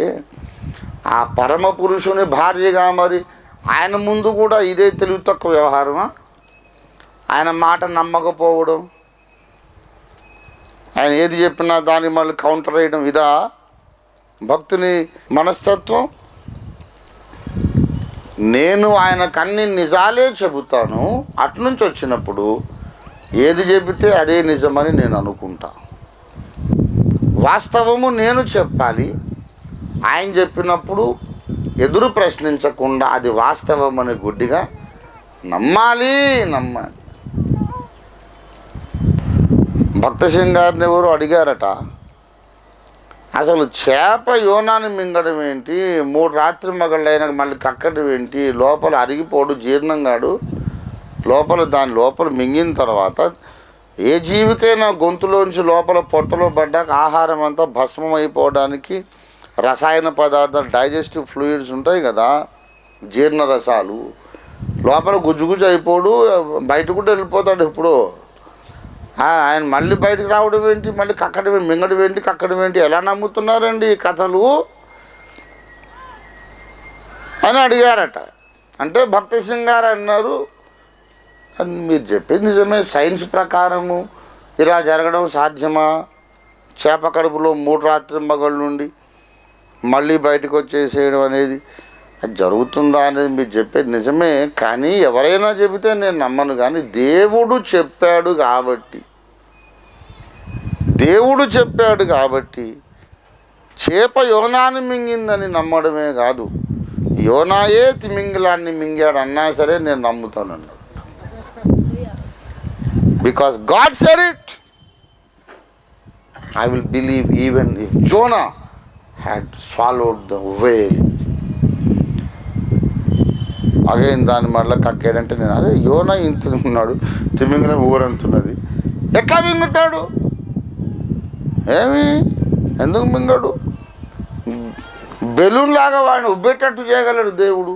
ఆ పరమ పురుషుని భార్యగా మరి ఆయన ముందు కూడా ఇదే తెలివి తక్కువ వ్యవహారమా? ఆయన మాట నమ్మకపోవడం, ఆయన ఏది చెప్పినా దాన్ని మళ్ళీ కౌంటర్ వేయడం, ఇదా భక్తుని మనస్తత్వం? నేను ఆయనకు అన్ని నిజాలే చెబుతాను, అట్నుంచి వచ్చినప్పుడు ఏది చెబితే అదే నిజమని నేను అనుకుంటా. వాస్తవము నేను చెప్పాలి, ఆయన చెప్పినప్పుడు ఎదురు ప్రశ్నించకుండా అది వాస్తవం అని గుడ్డిగా నమ్మాలి. భక్త సింగ్ గారిని ఎవరు అడిగారట, అసలు చేప యోనాని మింగడం ఏంటి, 3 రాత్రి మగళ్ళైనా మళ్ళీ కక్కడం ఏంటి, లోపల అరిగిపోడు, జీర్ణం కాడు, దాని లోపల మింగిన తర్వాత ఏ జీవికైనా గొంతులోంచి లోపల పొట్టలో పడ్డాక ఆహారం అంతా భస్మం అయిపోవడానికి రసాయన పదార్థాలు, డైజెస్టివ్ ఫ్లూయిడ్స్ ఉంటాయి కదా, జీర్ణ రసాలు, లోపల గుజ్జుగుజ్జు అయిపోడు, బయట కూడా వెళ్ళిపోతాడు. ఇప్పుడు ఆయన మళ్ళీ బయటకు రావడం ఏంటి, మళ్ళీ కక్కడం ఏంటి, మింగడం ఏంటి, కక్కడం ఏంటి, ఎలా నమ్ముతున్నారండి ఈ కథలు అని అడిగారట. అంటే భక్త సింగ్ గారు అన్నారు, అది మీరు చెప్పేది నిజమే, సైన్స్ ప్రకారము ఇలా జరగడం సాధ్యమా? చేప కడుపులో 3 రాత్రి మగళ్ళ నుండి మళ్ళీ బయటకు వచ్చేసేయడం అనేది అది జరుగుతుందా అనేది మీరు చెప్పేది నిజమే, కానీ ఎవరైనా చెబితే నేను నమ్మను. కానీ దేవుడు చెప్పాడు కాబట్టి చేప యోనాని మింగిందని నమ్మడమే కాదు, యోనాయే తిమింగిలాన్ని మింగాడు అన్నా సరే నేను నమ్ముతానన్నాడు. Because God said it, I will believe even if Jonah had swallowed the whale. Again దాన్ని మళ్ళీ కక్కాడంటే నేను అరే యోనా ఇంత ఉన్నాడు, తిమింగలం ఊరంతున్నది, ఎట్లా మింగుతాడు, ఎందుకు మింగడు? బెలూన్ లాగా వాడిని ఉబ్బేటట్టు చేయగలడు దేవుడు.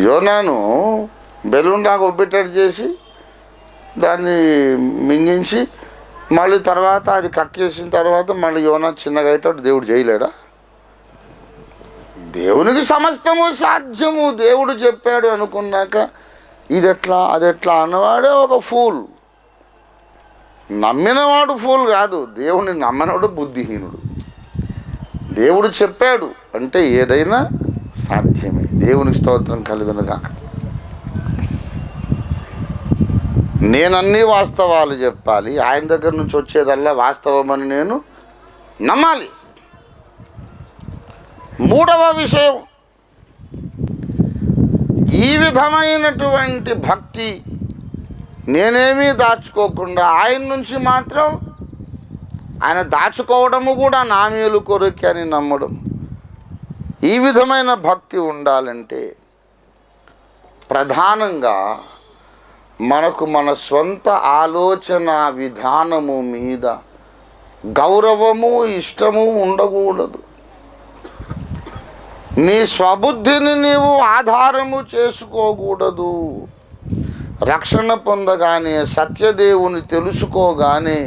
యోనాను బెలూన్ లాగా ఉబ్బేటట్టు చేసి దాన్ని మింగించి మళ్ళీ తర్వాత అది కక్కేసిన తర్వాత మళ్ళీ యోనా చిన్నగా అయ్యేటట్టు దేవుడు చేయలేడా? దేవునికి సమస్తము సాధ్యము. దేవుడు చెప్పాడు అనుకున్నాక ఇదెట్లా అదెట్లా అన్నవాడే ఒక ఫూల్. నమ్మినవాడు ఫూల్ కాదు, దేవుడిని నమ్మనవాడు బుద్ధిహీనుడు. దేవుడు చెప్పాడు అంటే ఏదైనా సాధ్యమే. దేవునికి స్తోత్రం కలుగును గాక. నేనన్నీ వాస్తవాలు చెప్పాలి, ఆయన దగ్గర నుంచి వచ్చేదల్లా వాస్తవమని నేను నమ్మాలి. 3వ విషయం, ఈ విధమైనటువంటి భక్తి, నేనేమీ దాచుకోకుండా ఆయన నుంచి మాత్రం, ఆయన దాచుకోవడము కూడా నా మేలు కొరకే అని నమ్మడం. ఈ విధమైన భక్తి ఉండాలంటే ప్రధానంగా మనకు మన సొంత ఆలోచన విధానము మీద గౌరవము ఇష్టము ఉండకూడదు. నీ స్వబుద్ధిని నీవు ఆధారము చేసుకోకూడదు. రక్షణ పొందగానే సత్యదేవుని తెలుసుకోగానే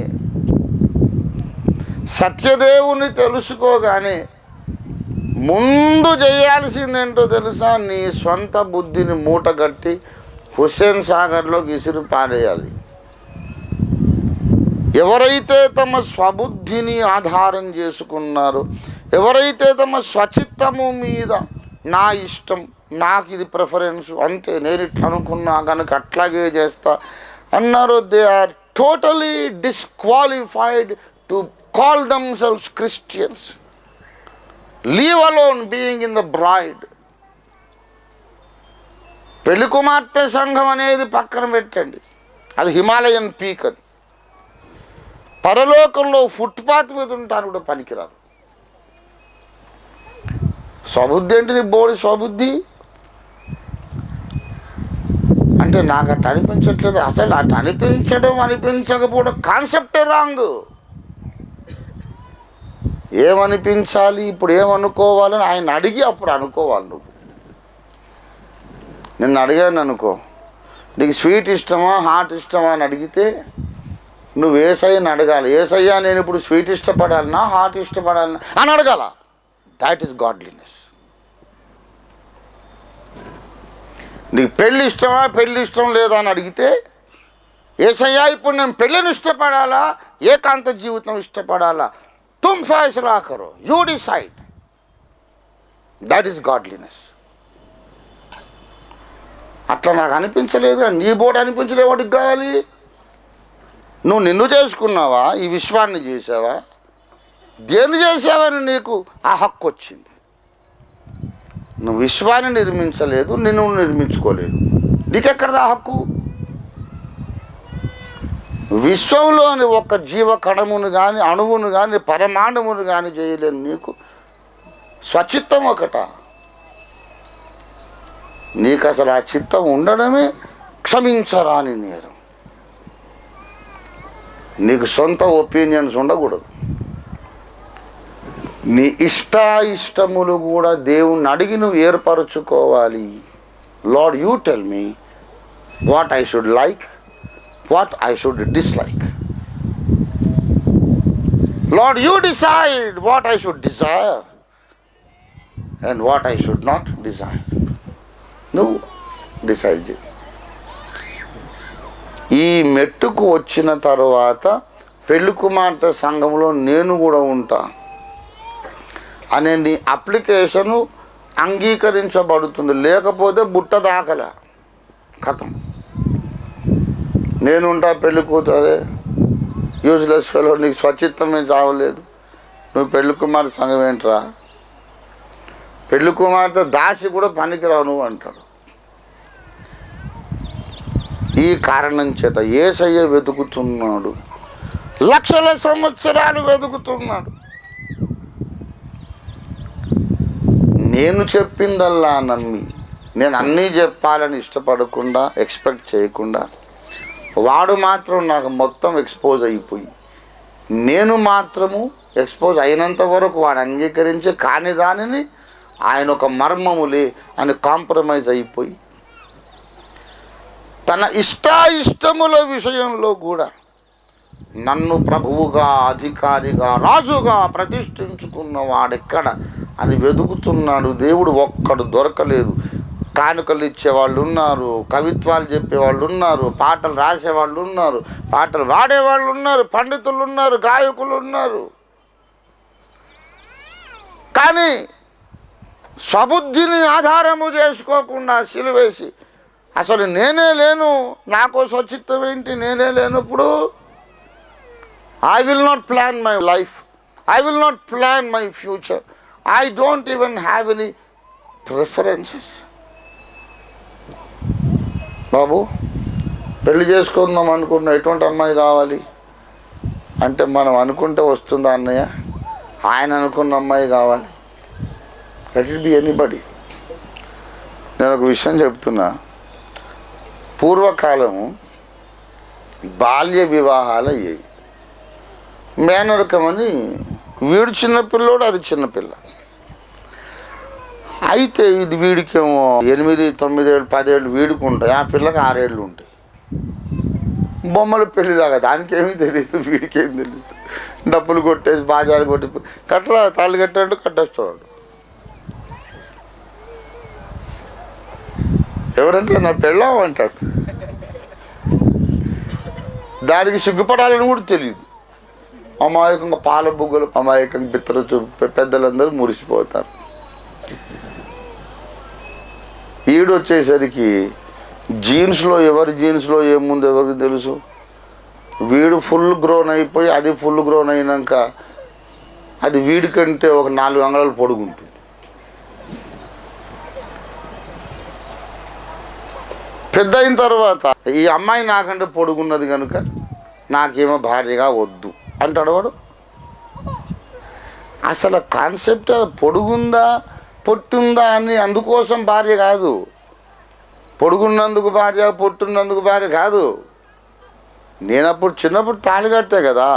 ముందు చేయాల్సిందేంటో తెలుసా? నీ సొంత బుద్ధిని మూటగట్టి హుస్సేన్ సాగర్లోకి ఇసిరి పారేయాలి. ఎవరైతే తమ స్వబుద్ధిని ఆధారం చేసుకున్నారో, ఎవరైతే తమ స్వచిత్తము మీద నా ఇష్టం, నాకు ఇది ప్రిఫరెన్స్, అంతే, నేను ఇట్లా అనుకున్నా కనుక అట్లాగే చేస్తా అన్నారో, they are totally disqualified to call themselves Christians. Leave alone being in the bride. పెళ్లి కుమార్తె సంఘం అనేది పక్కన పెట్టండి, అది హిమాలయన్ పీక్. అది పరలోకంలో ఫుట్పాత్ మీద ఉంటారు కూడా పనికిరారు. స్వబుద్ధి ఏంటి? నీ బోడి స్వబుద్ధి అంటే నాకు అట్లా అనిపించట్లేదు. అసలు అట్లా అనిపించకపోవడం కాన్సెప్టే రాంగ్. ఏమనిపించాలి, ఇప్పుడు ఏమనుకోవాలని ఆయన అడిగి అప్పుడు అనుకోవాలి. నువ్వు నిన్ను అడిగాను అనుకో, నీకు స్వీట్ ఇష్టమా హాట్ ఇష్టమా అని అడిగితే నువ్వు ఏసయ్యని అడగాలి. ఏసయ్యా నేను ఇప్పుడు స్వీట్ ఇష్టపడాలనా హాట్ ఇష్టపడాలనా అని అడగాల. That is godliness. నీకు పెళ్ళి ఇష్టమా పెళ్ళి ఇష్టం లేదా అని అడిగితే ఏసయ్యా ఇప్పుడు నేను పెళ్ళిని ఇష్టపడాలా ఏకాంత జీవితం ఇష్టపడాలా? తుమ్ ఫైసలా కరో, you decide. That is godliness. అట్లా నాకు అనిపించలేదు, నీ బోర్డు అనిపించలేదు. వాడికి కావాలి, నువ్వు నిన్ను చేసుకున్నావా? ఈ విశ్వాన్ని చేసావా? దేన్ని చేసావని నీకు ఆ హక్కు వచ్చింది? నువ్వు విశ్వాన్ని నిర్మించలేదు, నిన్ను నిర్మించుకోలేదు, నీకెక్కడదా హక్కు? విశ్వంలోని ఒక జీవ కణమును కానీ అణువును కానీ పరమాణువును కానీ చేయలేని నీకు స్వచిత్తం ఒకట. నీకు అసలు ఆ చిత్తం ఉండడమే క్షమించరాని నేరం. నీకు సొంత ఒపీనియన్స్ ఉండకూడదు. నీ ఇష్టములు కూడా దేవుణ్ణి అడిగి నువ్వు ఏర్పరచుకోవాలి. Lord, you tell me what I should like, what I should dislike. Lord, you decide what I should desire and what I should not desire. నువ్వు డిసైడ్ చేయి. ఈ మెట్టుకు వచ్చిన తర్వాత పెళ్లి కుమార్తె సంఘంలో నేను కూడా ఉంటా అనే నీ అప్లికేషను అంగీకరించబడుతుంది. లేకపోతే బుట్ట దాకల కథం. నేనుంటా పెళ్లి కూతురే, యూజ్లెస్ ఫెలో, నీకు స్వచిత్తమే చావలేదు, నువ్వు పెళ్లి కుమార్తె సంఘం ఏంట్రా? పెళ్లి కుమార్తె దాసి కూడా పనికిరావు నువ్వు అంటాడు. ఈ కారణం చేత యేసయ్య వెతుకుతున్నాడు, లక్షల సంవత్సరాలు వెతుకుతున్నాడు. నేను చెప్పిందల్లా నమ్మి, నేను అన్నీ చెప్పాలని ఇష్టపడకుండా, ఎక్స్పెక్ట్ చేయకుండా, వాడు మాత్రం నాకు మొత్తం ఎక్స్పోజ్ అయిపోయి, నేను మాత్రము ఎక్స్పోజ్ అయినంత వరకు వాడు అంగీకరించి కాని దానిని ఆయన ఒక మర్మములే అని కాంప్రమైజ్ అయిపోయి తన ఇష్టముల విషయంలో కూడా నన్ను ప్రభువుగా, అధికారిగా, రాజుగా ప్రతిష్ఠించుకున్న వాడెక్కడ అని వెతుకుతున్నాడు. దేవుడు ఒక్కడు దొరకలేదు. కానుకలు ఇచ్చేవాళ్ళు ఉన్నారు, కవిత్వాలు చెప్పేవాళ్ళు ఉన్నారు, పాటలు రాసేవాళ్ళు ఉన్నారు, పాటలు పాడేవాళ్ళు ఉన్నారు, పండితులు ఉన్నారు, గాయకులు ఉన్నారు. కానీ స్వబుద్ధిని ఆధారము చేసుకోకుండా సిలువేసి అసలు నేనే లేను, నాకు స్వచిత్తం ఏంటి, నేనే లేనప్పుడు I will not plan my life, I will not plan my future, I don't even have any preferences. బాబు, పెళ్లి చేసుకుందాం అనుకున్న ఎటువంటి అమ్మాయి కావాలి అంటే మనం అనుకుంటే వస్తుందా అన్నయ్య? ఆయన అనుకున్న అమ్మాయి కావాలి. Let it be anybody. నేను ఒక విషయం చెప్తున్నా. పూర్వకాలము బాల్య వివాహాలు అయ్యేవి. మేనరకమని, వీడు చిన్నపిల్లోడు, అది చిన్నపిల్ల. అయితే ఇది వీడికేమో 8, 9 ఏళ్ళు, 10 ఏళ్ళు వీడికి ఉంటాయి, ఆ పిల్లకి 6 ఏళ్ళు ఉంటాయి. బొమ్మల పెళ్ళిలాగా, దానికేమీ తెలియదు, వీడికేం తెలియదు. డబ్బులు కొట్టేసి బాజాలు కొట్టి కట్టలా తాళ్ళు కట్టాడు, కట్టేస్తాడు. ఎవరంటే నా పెళ్ళాం అంటాడు. దానికి సిగ్గుపడాలని కూడా తెలియదు. అమాయకంగా పాల బుగ్గలు, అమాయకంగా బిత్తర చూపు పెద్దలందరూ మురిసిపోతారు. ఈడు వచ్చేసరికి జీన్స్లో, ఎవరి జీన్స్లో ఏముందో ఎవరికి తెలుసు. వీడు ఫుల్ గ్రోన్ అయిపోయి అది ఫుల్ గ్రోన్ అయినాక అది వీడికంటే ఒక 4 అంగుళాలు పొడుగుంటుంది. పెద్ద అయిన తర్వాత ఈ అమ్మాయి నాకంటే పొడుగున్నది కనుక నాకేమో భార్యగా వద్దు అంటాడు వాడు. అసలు కాన్సెప్ట్ పొడుగుందా పొట్టుందా అని అందుకోసం భార్య కాదు, పొడుగున్నందుకు భార్య, పొట్టున్నందుకు భార్య కాదు. నేనప్పుడు చిన్నప్పుడు తాళి కట్టే కదా,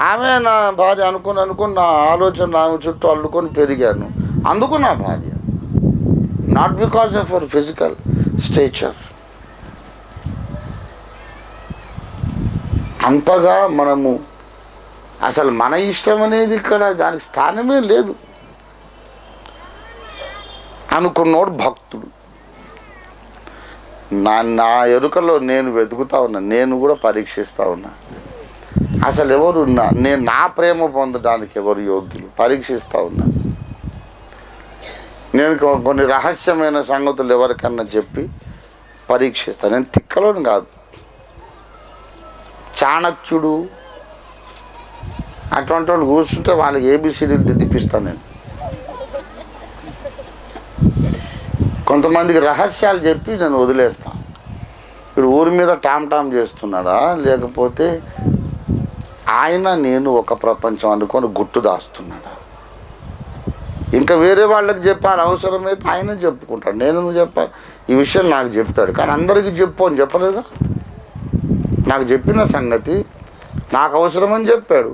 ఆమె నా భార్య అనుకుని నా ఆలోచన ఆమె చుట్టూ అల్లుకొని పెరిగాను, అందుకు నా భార్య. Not because of our physical stature. అంతగా మనము అసలు మన ఇష్టం అనేది ఇక్కడ దానికి స్థానమే లేదు. అనుకున్నోడు భక్తుడు. నా ఎరుకలో నేను వెతుకుతా ఉన్నా, నేను కూడా పరీక్షిస్తూ ఉన్నా. అసలు ఎవరు నేను నా ప్రేమ పొందడానికి ఎవరు యోగ్యులు పరీక్షిస్తూ ఉన్నాను. నేను కొన్ని రహస్యమైన సంగతులు ఎవరికన్నా చెప్పి పరీక్షిస్తాను. నేను తిక్కలోని కాదు, చాణక్యుడు అటువంటి వాళ్ళు కూర్చుంటే వాళ్ళకి ఏబిసిడీలు దిద్దిపిస్తాను నేను. కొంతమందికి రహస్యాలు చెప్పి నేను వదిలేస్తాను. ఇప్పుడు ఊరి మీద టామ్ చేస్తున్నాడా, లేకపోతే ఆయన నేను ఒక ప్రపంచం అనుకొని గుట్టు దాస్తున్నాడా? ఇంకా వేరే వాళ్ళకి చెప్పాలి, అవసరమైతే ఆయన చెప్పుకుంటాడు. నేను ఎందుకు చెప్పాలి? ఈ విషయం నాకు చెప్పాడు, కానీ అందరికీ చెప్పు అని చెప్పలేదా? నాకు చెప్పిన సంగతి నాకు అవసరమని చెప్పాడు,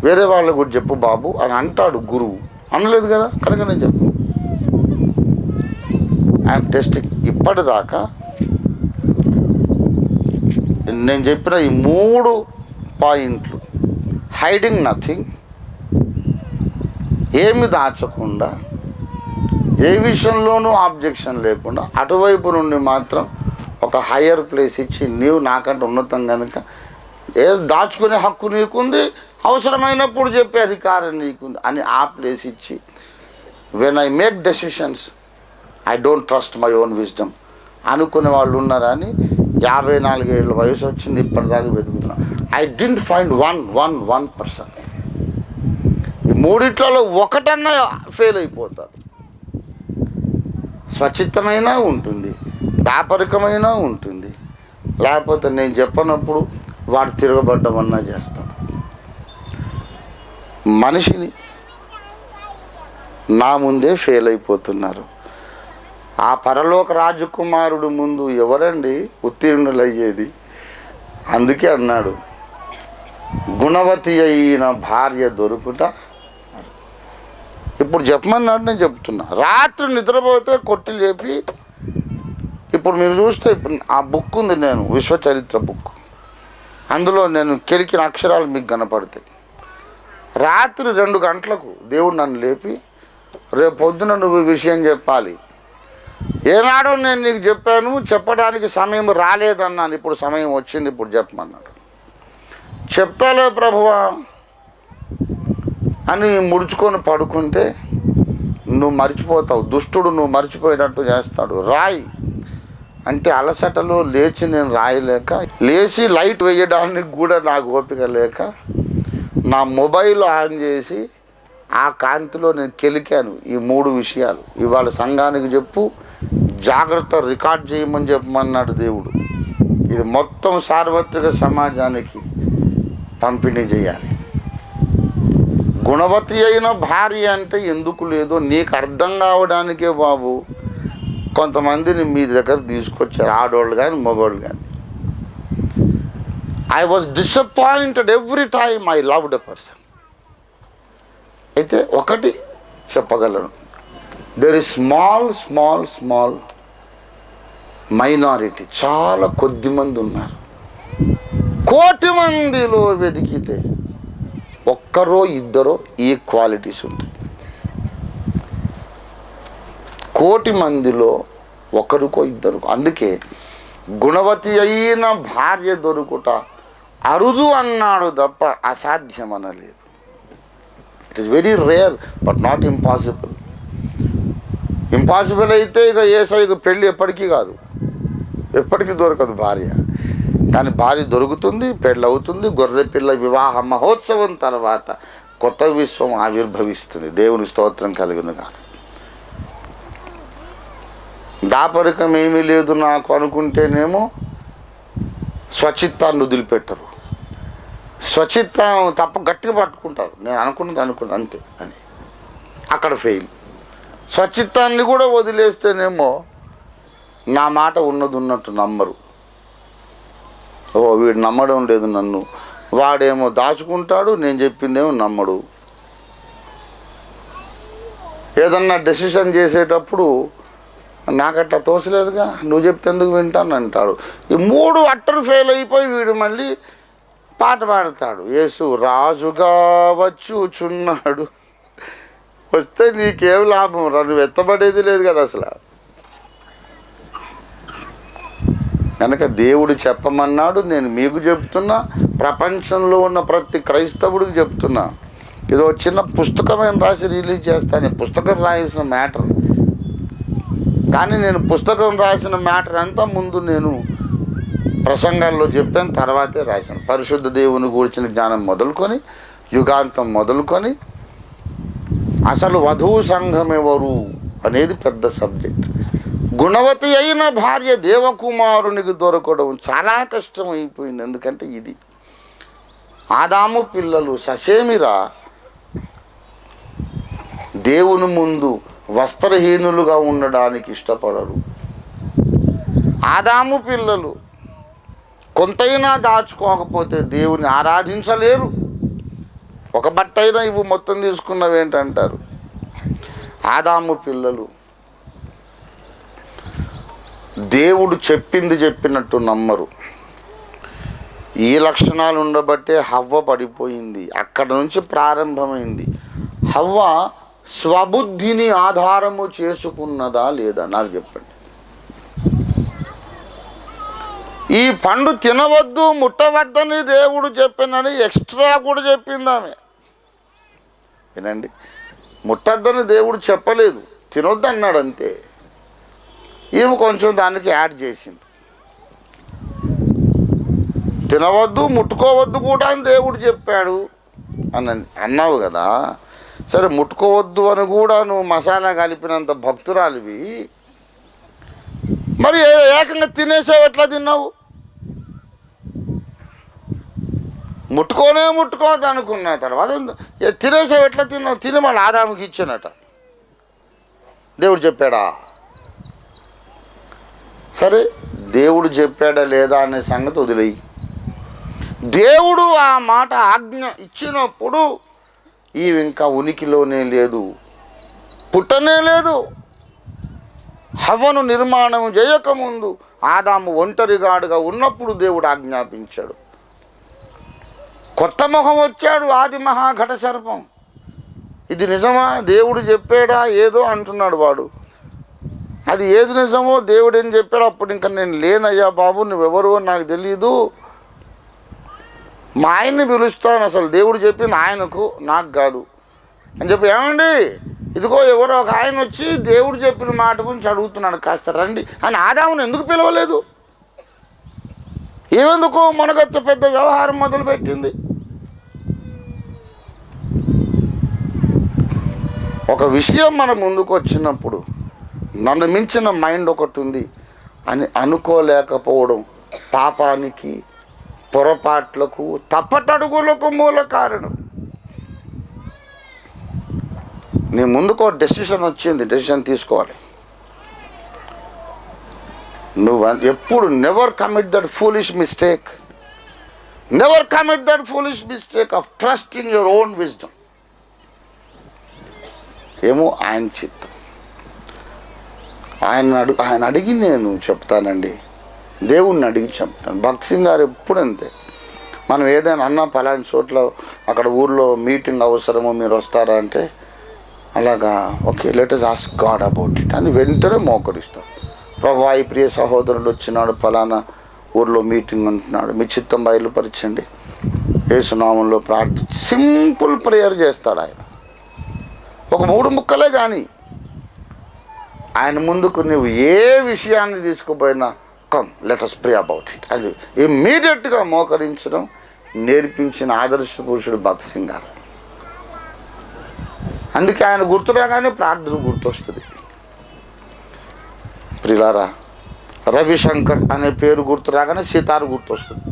వేరే వాళ్ళకు కూడా చెప్పు బాబు అని అంటాడు గురువు. అనలేదు కదా, కనుక నేను చెప్పు. I'm testing. ఇప్పటిదాకా నేను చెప్పిన ఈ 3 పాయింట్లు, హైడింగ్ నథింగ్, ఏమి దాచకుండా, ఏ విషయంలోనూ ఆబ్జెక్షన్ లేకుండా, అటువైపు నుండి మాత్రం ఒక హయ్యర్ ప్లేస్ ఇచ్చి, నీవు నాకంటే ఉన్నతం కనుక ఏ దాచుకునే హక్కు నీకుంది, అవసరమైనప్పుడు చెప్పే అధికారం నీకుంది అని ఆ ప్లేస్ ఇచ్చి, when I make decisions I don't trust my own wisdom అనుకునే వాళ్ళు ఉన్నారా అని 54 ఏళ్ళ వయసు వచ్చింది, ఇప్పటిదాకా వెతుకుతున్నా. I didn't find 1%. ఈ 3 ఒకటన్నా ఫెయిల్ అయిపోతారు. స్వచ్ఛితమైనా ఉంటుంది, దాపరికమైనా ఉంటుంది, లేకపోతే నేను చెప్పనప్పుడు వాడు తిరగబడ్డమన్నా చేస్తాడు. మనిషిని నా ముందే ఫెయిల్ అయిపోతున్నారు. ఆ పరలోక రాజకుమారుడు ముందు ఎవరండి ఉత్తీర్ణులయ్యేది? అందుకే అన్నాడు, గుణవతి అయిన భార్య దొరుకుట. ఇప్పుడు చెప్పమన్నాడు, నేను చెప్తున్నా. రాత్రి నిద్రపోతే కొట్టి లేపి, ఇప్పుడు మీరు చూస్తే ఇప్పుడు ఆ బుక్ ఉంది, నేను విశ్వచరిత్ర బుక్, అందులో నేను కెలికిన అక్షరాలు మీకు కనపడతాయి. రాత్రి 2 గంటలకు దేవుడు నన్ను లేపి, రేపు పొద్దున నువ్వు విషయం చెప్పాలి. ఏనాడు నేను నీకు చెప్పాను, చెప్పడానికి సమయం రాలేదన్నాను, ఇప్పుడు సమయం వచ్చింది, ఇప్పుడు చెప్పమన్నాడు. చెప్తాలే ప్రభువా అని ముడుచుకొని పడుకుంటే నువ్వు మర్చిపోతావు. దుష్టుడు నువ్వు మర్చిపోయేటట్టు చేస్తాడు. రాయి అంటే అలసటలో లేచి నేను రాయలేక, లేచి లైట్ వేయడానికి కూడా నాకు ఓపిక లేక, నా మొబైల్ ఆన్ చేసి ఆ కాంతిలో నేను కెలికాను ఈ 3 విషయాలు. ఇవాళ సంఘానికి చెప్పు, జాగ్రత్త రికార్డ్ చేయమని చెప్పమన్నాడు దేవుడు. ఇది మొత్తం సార్వత్రిక సమాజానికి పంపిణీ చేయాలి. గుణవతి అయిన భార్య అంటే ఎందుకు లేదో నీకు అర్థం కావడానికే బాబు కొంతమందిని మీ దగ్గర తీసుకొచ్చారు, ఆడవాళ్ళు కానీ మగవాళ్ళు కానీ. I was disappointed every time I loved a person. అయితే ఒకటి చెప్పగలను, దెర్ ఇస్ స్మాల్ మైనారిటీ, చాలా కొద్ది మంది ఉన్నారు. 1,000,000 మందిలో వెతికితే 1-2 ఈ క్వాలిటీస్ ఉంటాయి. 1,000,000 మందిలో 1-2. అందుకే గుణవతి అయిన భార్య దొరుకుట అరుదు అన్నాడు తప్ప అసాధ్యం అనలేదు. It is very rare but not impossible. Impossible అయితే ఇక యేసయ్యకు పెళ్ళి ఎప్పటికీ కాదు, ఎప్పటికీ దొరకదు భార్య. కానీ భార్య దొరుకుతుంది, పెళ్ళవుతుంది. గొర్రెపిల్ల వివాహ మహోత్సవం తర్వాత కొత్త విశ్వం ఆవిర్భవిస్తుంది. దేవుని స్తోత్రం కలుగును గాక. దాపరికం ఏమీ లేదు నాకు అనుకుంటేనేమో స్వచిత్తాన్ని వదిలిపెట్టరు. స్వచిత్తం తప్ప గట్టిగా పట్టుకుంటారు, నేను అనుకున్నది అంతే అని, అక్కడ ఫెయిల్. స్వచిత్తాన్ని కూడా వదిలేస్తేనేమో నా మాట ఉన్నట్టు నమ్మరు. ఓ వీడు నమ్మడం లేదు నన్ను, వాడేమో దాచుకుంటాడు, నేను చెప్పిందేమో నమ్మడు. ఏదన్నా డెసిషన్ చేసేటప్పుడు నాకట్లా తోచలేదుగా, నువ్వు చెప్తే ఎందుకు వింటాను అంటాడు. ఈ 3 అట్టరు ఫెయిల్ అయిపోయి వీడు మళ్ళీ పాట పాడతాడు, యేసు రాజుగా వచ్చుచున్నాడు. వస్తే నీకేం లాభం రా, నువ్వు ఎత్తబడేది లేదు కదా అసలు. కనుక దేవుడు చెప్పమన్నాడు, నేను మీకు చెప్తున్నా. ప్రపంచంలో ఉన్న ప్రతి క్రైస్తవుడికి చెప్తున్నా, ఏదో చిన్న పుస్తకమైన రాసి రిలీజ్ చేస్తాను. పుస్తకం రాయాల్సిన మ్యాటర్ కానీ నేను పుస్తకం రాసిన మ్యాటర్ అంతా ముందు నేను ప్రసంగాల్లో చెప్పాను, తర్వాతే రాశాను. పరిశుద్ధ దేవుని గూర్చిన జ్ఞానం మొదలుకొని యుగాంతం మొదలుకొని అసలు వధువు సంఘం ఎవరు అనేది పెద్ద సబ్జెక్ట్. గుణవతి అయిన భార్య దేవకుమారునికి దొరకడం చాలా కష్టం అయిపోయింది. ఎందుకంటే ఇది ఆదాము పిల్లలు ససేమిరా దేవుని ముందు వస్త్రహీనులుగా ఉండడానికి ఇష్టపడరు. ఆదాము పిల్లలు కొంతైనా దాచుకోకపోతే దేవుని ఆరాధించలేరు. ఒక బట్ట అయినా ఇవి మొత్తం తీసుకున్నవేంటంటారు. ఆదాము పిల్లలు దేవుడు చెప్పింది చెప్పినట్టు నమ్మరు. ఈ లక్షణాలు ఉండబట్టే హవ్వ పడిపోయింది. అక్కడ నుంచి ప్రారంభమైంది. హవ్వ స్వబుద్ధిని ఆధారము చేసుకున్నదా లేదా నాకు చెప్పండి. ఈ పండు తినవద్దు ముట్టవద్దని దేవుడు చెప్పినని ఎక్స్ట్రా కూడా చెప్పింది ఆమె. వినండి, ముట్టద్దని దేవుడు చెప్పలేదు, తినొద్దు అన్నాడు అంతే. ఈమె కొంచెం దానికి యాడ్ చేసింది. తినవద్దు ముట్టుకోవద్దు కూడా అని దేవుడు చెప్పాడు అన్నావు కదా. సరే, ముట్టుకోవద్దు అని కూడా నువ్వు మసాలా కలిపినంత భక్తురాలివి, మరి ఏకంగా తినేసావు. ఎట్లా తిన్నావు? ముట్టుకోవద్దు అనుకున్న తర్వాత తినేసావు. ఎట్లా తిన్నావు? తిని మళ్ళీ ఆదాముకి ఇచ్చానట దేవుడు చెప్పాడా? సరే, దేవుడు చెప్పాడా లేదా అనే సంగతి వదిలేయి. దేవుడు ఆ మాట ఆజ్ఞ ఇచ్చినప్పుడు ఇవి ఇంకా ఉనికిలోనే లేదు, పుట్టనే లేదు. హవ్వను నిర్మాణం చేయకముందు ఆదాము ఒంటరిగాడుగా ఉన్నప్పుడు దేవుడు ఆజ్ఞాపించాడు. కొత్త ముఖం వచ్చాడు ఆది మహాఘట సర్పం. ఇది నిజమా? దేవుడు చెప్పాడా? ఏదో అంటున్నాడు వాడు. అది ఏది నిజమో దేవుడు ఏం చెప్పాడు? అప్పుడు ఇంకా నేను లేనయ్యా బాబు, నువ్వెవరు నాకు తెలియదు, మా ఆయన్ని పిలుస్తాను, అసలు దేవుడు చెప్పింది ఆయనకు నాకు కాదు అని చెప్పి, ఏమండి ఇదిగో ఎవరో ఒక ఆయన వచ్చి దేవుడు చెప్పిన మాట గురించి అడుగుతున్నాడు, కాస్త రండి అని ఆదామును ఎందుకు పిలవలేదు? ఏమెందుకు మనకొచ్చ పెద్ద వ్యవహారం మొదలుపెట్టింది? ఒక విషయం మన ముందుకు వచ్చినప్పుడు నన్ను మించిన మైండ్ ఒకటి ఉంది అని అనుకోలేకపోవడం పాపానికి, పొరపాట్లకు, తప్పటడుగులకు మూల కారణం. నీ ముందుకు ఒక డెసిషన్ వచ్చింది, డెసిషన్ తీసుకోవాలి. నువ్వు ఎప్పుడు never commit that foolish mistake, never commit that foolish mistake of trust in your own wisdom. ఏమో ఆయన చిత్తం, ఆయన అడిగి నేను చెప్తానండి, దేవుణ్ణి అడిగి చెప్తాను. భక్త్ సింగ్ గారు ఎప్పుడు అంతే, మనం ఏదైనా అన్నా పలాని చోట్ల అక్కడ ఊర్లో మీటింగ్ అవసరమో మీరు వస్తారా అంటే అలాగా okay let us ask God about it అని వెంటనే మోకరిస్తాం. ప్రభువా ఈ ప్రియ సహోదరుడు వచ్చినాడు, ఫలానా ఊర్లో మీటింగ్ అంటున్నాడు, మీ చిత్తం బయలుపరచండి, యేసునామంలో ప్రార్థించి సింపుల్ ప్రేయర్ చేస్తాడు ఆయన. ఒక 3 ముక్కలే కానీ ఆయన ముందుకు నువ్వు ఏ విషయాన్ని తీసుకుపోయినా come let us pray about it అని ఇమ్మీడియట్గా మోకరించడం నేర్పించిన ఆదర్శ పురుషుడు భక్త్ సింగ్ గారు. అందుకే ఆయన గుర్తురాగానే ప్రార్థన గుర్తొస్తుంది. ప్రియులారా, రవిశంకర్ అనే పేరు గుర్తురాగానే సితారు గుర్తొస్తుంది.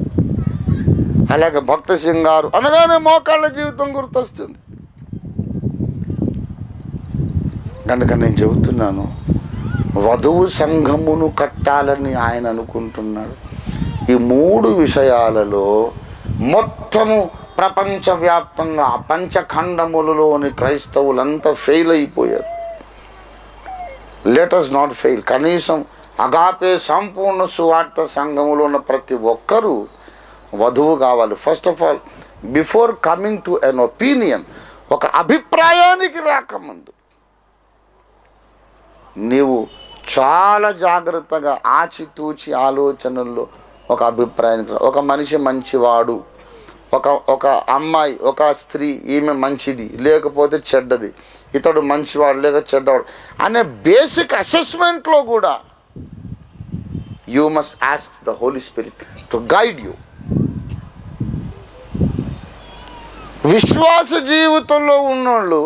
అలాగే భక్త్ సింగ్ గారు అనగానే మోకాళ్ళ జీవితం గుర్తొస్తుంది. కనుక నేను చెబుతున్నాను, వధువు సంఘమును కట్టాలని ఆయన అనుకుంటున్నాడు. ఈ 3 విషయాలలో మొత్తము ప్రపంచవ్యాప్తంగా పంచఖండములలోని క్రైస్తవులంతా ఫెయిల్ అయిపోయారు. Let us not fail. కనీసం అగాపే సంపూర్ణ సువార్త సంఘములో ఉన్న ప్రతి ఒక్కరూ వధువు కావాలి. First of all before coming to N opinion, ఒక అభిప్రాయానికి రాకముందు నీవు చాలా జాగ్రత్తగా ఆచితూచి ఆలోచనల్లో ఒక అభిప్రాయానికి ఒక మనిషి మంచివాడు ఒక ఒక అమ్మాయి, ఒక స్త్రీ, ఈమె మంచిది లేకపోతే చెడ్డది, ఇతడు మంచివాడు లేక చెడ్డవాడు అనే బేసిక్ అసెస్మెంట్లో కూడా you must ask the holy spirit to guide you. విశ్వాస జీవితంలో ఉన్నోళ్ళు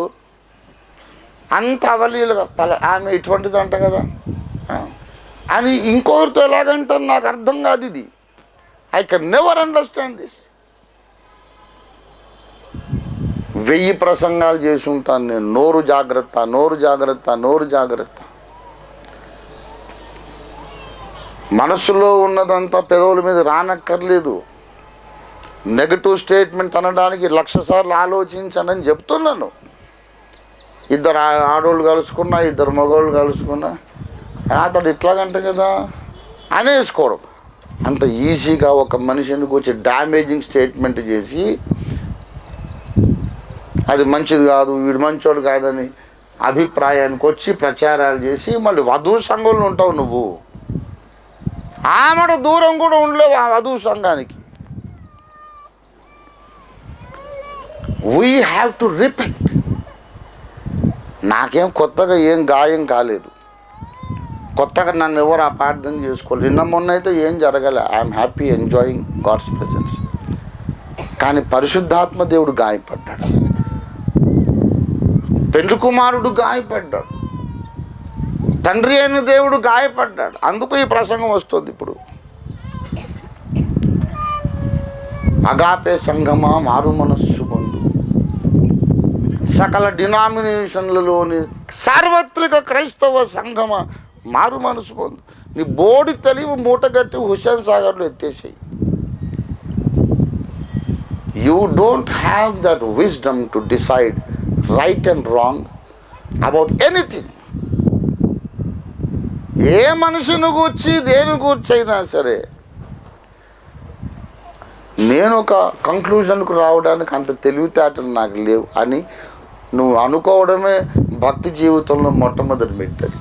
అంత అవలీలుగా ఆమె ఇటువంటిది అంట కదా అని ఇంకొకరితో ఎలాగంటారు నాకు అర్థం కాదు. ఇది I can never understand this. 1000 ప్రసంగాలు చేసి ఉంటాను నేను, నోరు జాగ్రత్త, నోరు జాగ్రత్త, నోరు జాగ్రత్త. మనసులో ఉన్నదంతా పెదవుల మీద రానక్కర్లేదు. నెగటివ్ స్టేట్మెంట్ అనడానికి 1,00,000 సార్లు ఆలోచించండి అని చెప్తున్నాను. 2 ఆడవాళ్ళు కలుసుకున్నా, 2 మగవాళ్ళు కలుసుకున్నా, అతడు ఇట్లాగంట కదా అనేసుకోవడం. అంత ఈజీగా ఒక మనిషిని వచ్చి డ్యామేజింగ్ స్టేట్మెంట్ చేసి అది మంచిది కాదు, వీడు మంచోడు కాదని అభిప్రాయానికి వచ్చి ప్రచారాలు చేసి మళ్ళీ వధువు సంఘంలో ఉంటావు నువ్వు. ఆమెడు దూరం కూడా ఉండలేవు ఆ వధువు సంఘానికి. We have to repent. నాకేం కొత్తగా ఏం గాయం కాలేదు, కొత్తగా నన్ను ఎవరు అపార్థం చేసుకోలేదు. నిన్న మొన్న అయితే ఏం జరగలే. I'm happy enjoying God's presence. కానీ పరిశుద్ధాత్మ దేవుడు గాయపడ్డాడు, పెళ్లి కుమారుడు గాయపడ్డాడు, తండ్రి అయిన దేవుడు గాయపడ్డాడు. అందుకు ఈ ప్రసంగం వస్తుంది ఇప్పుడు. అగాపే సంఘమా, మారు మనస్సు పొందు. సకల డినామినేషన్లలోని సార్వత్రిక క్రైస్తవ సంఘమా, మారు మనసు పొందు. నీ బోడి తెలివి మూటగట్టి హుస్సేన్ సాగర్లో ఎత్తేసేయి. You don't have that wisdom to decide right and wrong about anything. ఏ మనిషిని గూర్చి దేని గూర్చి అయినా సరే నేను ఒక కంక్లూజన్కు రావడానికి అంత తెలివితేటలు నాకు లేవు అని నువ్వు అనుకోవడమే భక్తి జీవితంలో మొట్టమొదటి పెట్టది.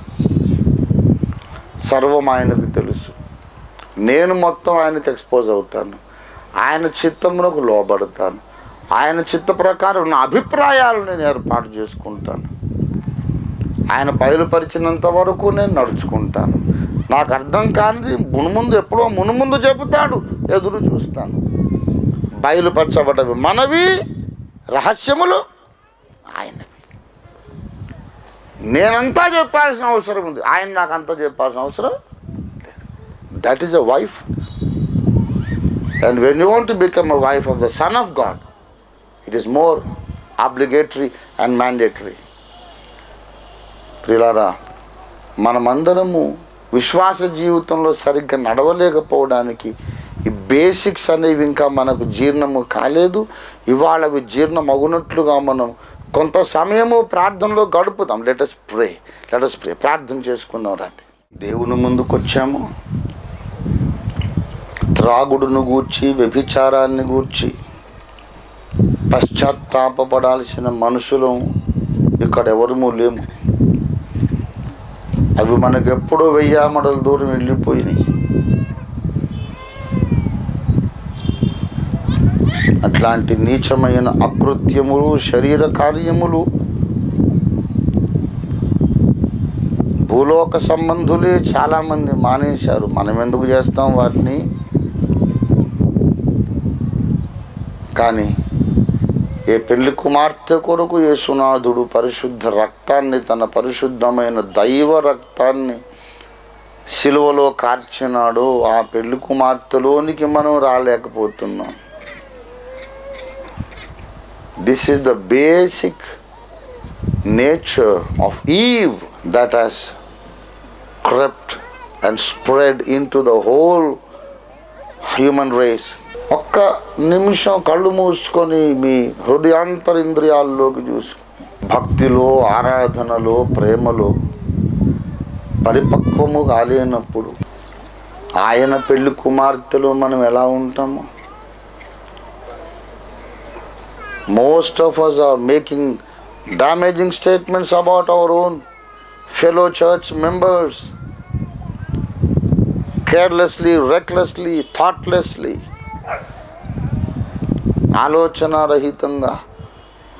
సర్వం ఆయనకు తెలుసు, నేను మొత్తం ఆయనకు ఎక్స్పోజ్ అవుతాను, ఆయన చిత్తమునకు లోబడతాను, ఆయన చిత్త ప్రకారం నా అభిప్రాయాలు నేను ఏర్పాటు చేసుకుంటాను, ఆయన బయలుపరిచినంత వరకు నేను నడుచుకుంటాను. నాకు అర్థం కానిది మునుముందు ఎప్పుడో మునుముందు చెబుతాడు, ఎదురు చూస్తాను. బయలుపరచబడవి మనవి, రహస్యములు ఆయనవి. నేనంతా చెప్పాల్సిన అవసరం ఉంది, ఆయన నాకు అంతా చెప్పాల్సిన అవసరం లేదు. That is a wife. And when you want to become a wife of the son of God, it is more obligatory and mandatory. ప్రియులారా, మనమందరము విశ్వాస జీవితంలో సరిగ్గా నడవలేకపోవడానికి ఈ బేసిక్స్ అనేవి ఇంకా మనకు జీర్ణము కాలేదు. ఇవాళ అవి జీర్ణం అగునట్లుగా మనం కొంత సమయము ప్రార్థనలో గడుపుదాం. లెటస్ ప్రే. ప్రార్థన చేసుకుందాం రండి. దేవుని ముందుకు వచ్చాము. త్రాగుడును గూర్చి, వ్యభిచారాన్ని గూర్చి పశ్చాత్తాపడాల్సిన మనుషులు ఇక్కడ ఎవరూ లేము. అవి మనకు ఎప్పుడో 1000 మడల దూరం వెళ్ళిపోయినాయి. అట్లాంటి నీచమైన అకృత్యములు, శరీర కార్యములు భూలోక సంబంధులే చాలామంది మానేశారు. మనం ఎందుకు చేస్తాం వాటిని? కానీ ఏ పెళ్లి కుమార్తె కొరకు యేసునాథుడు పరిశుద్ధ రక్తాన్ని, తన పరిశుద్ధమైన దైవ రక్తాన్ని సిలువలో కార్చినాడు, ఆ పెళ్లి కుమార్తెలోనికి మనం రాలేకపోతున్నాం. This is the basic nature of Eve that has crept and spread into the whole human race. ఒక్క నిమిషం కళ్ళు మూసుకొని మీ హృదయాంతరింద్రియాల్లోకి చూసుకొని భక్తిలో, ఆరాధనలో, ప్రేమలో పరిపక్వము కాలేనప్పుడు ఆయన పెళ్లి కుమార్తెలో మనం ఎలా ఉంటాము? Most of us are making damaging statements about our own fellow church members, carelessly, recklessly, thoughtlessly. ఆలోచన రహితంగా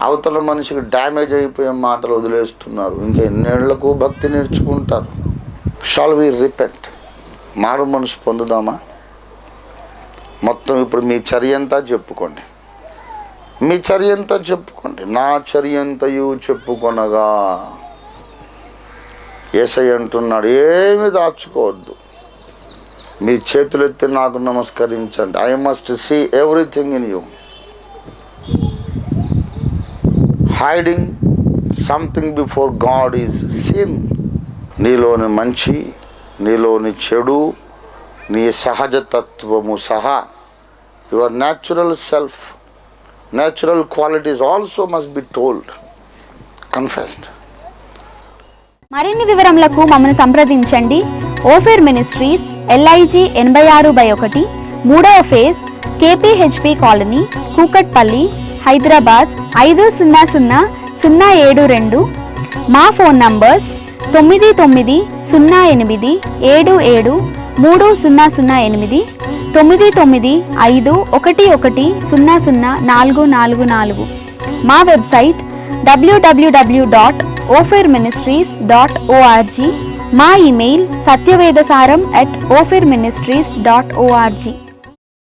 అవతల మనిషికి డ్యామేజ్ అయిపోయే మాటలు వదిలేస్తున్నారు. ఇంకా ఎన్నేళ్లకు భక్తి నేర్చుకుంటారు. Shall we repent? మారు మనసు పొందుదామా? మొత్తం ఇప్పుడు మీ చర్య అంతా చెప్పుకోండి. మీ చర్య అంతా చెప్పుకోండి. నా చర్య అంతయు చెప్పుకొనగా. యేసయ్య అంటున్నాడు, ఏమి దాచుకోవద్దు. మీ చేతులెత్తి నాకు నమస్కరించండి. I must see everything in you. Hiding something before God is sin. నీలోని మంచి, నీలోని చెడు, నీ సహజతత్వము సహా, your natural self, natural qualities also must be told, confessed. మరిన్ని వివరములకు మమ్మల్ని సంప్రదించండి. ఓఫిర్ మినిస్ట్రీస్, LIG 86/1, 3వ phase, KPHP colony, Kukatpally, Hyderabad 500072. మా ఫోన్ నంబర్స్ 9908773008, 9955110044. మా వెబ్సైట్ www.ofirministries.org. మా ఇమెయిల్ satyvedasaram@ofirministries.org.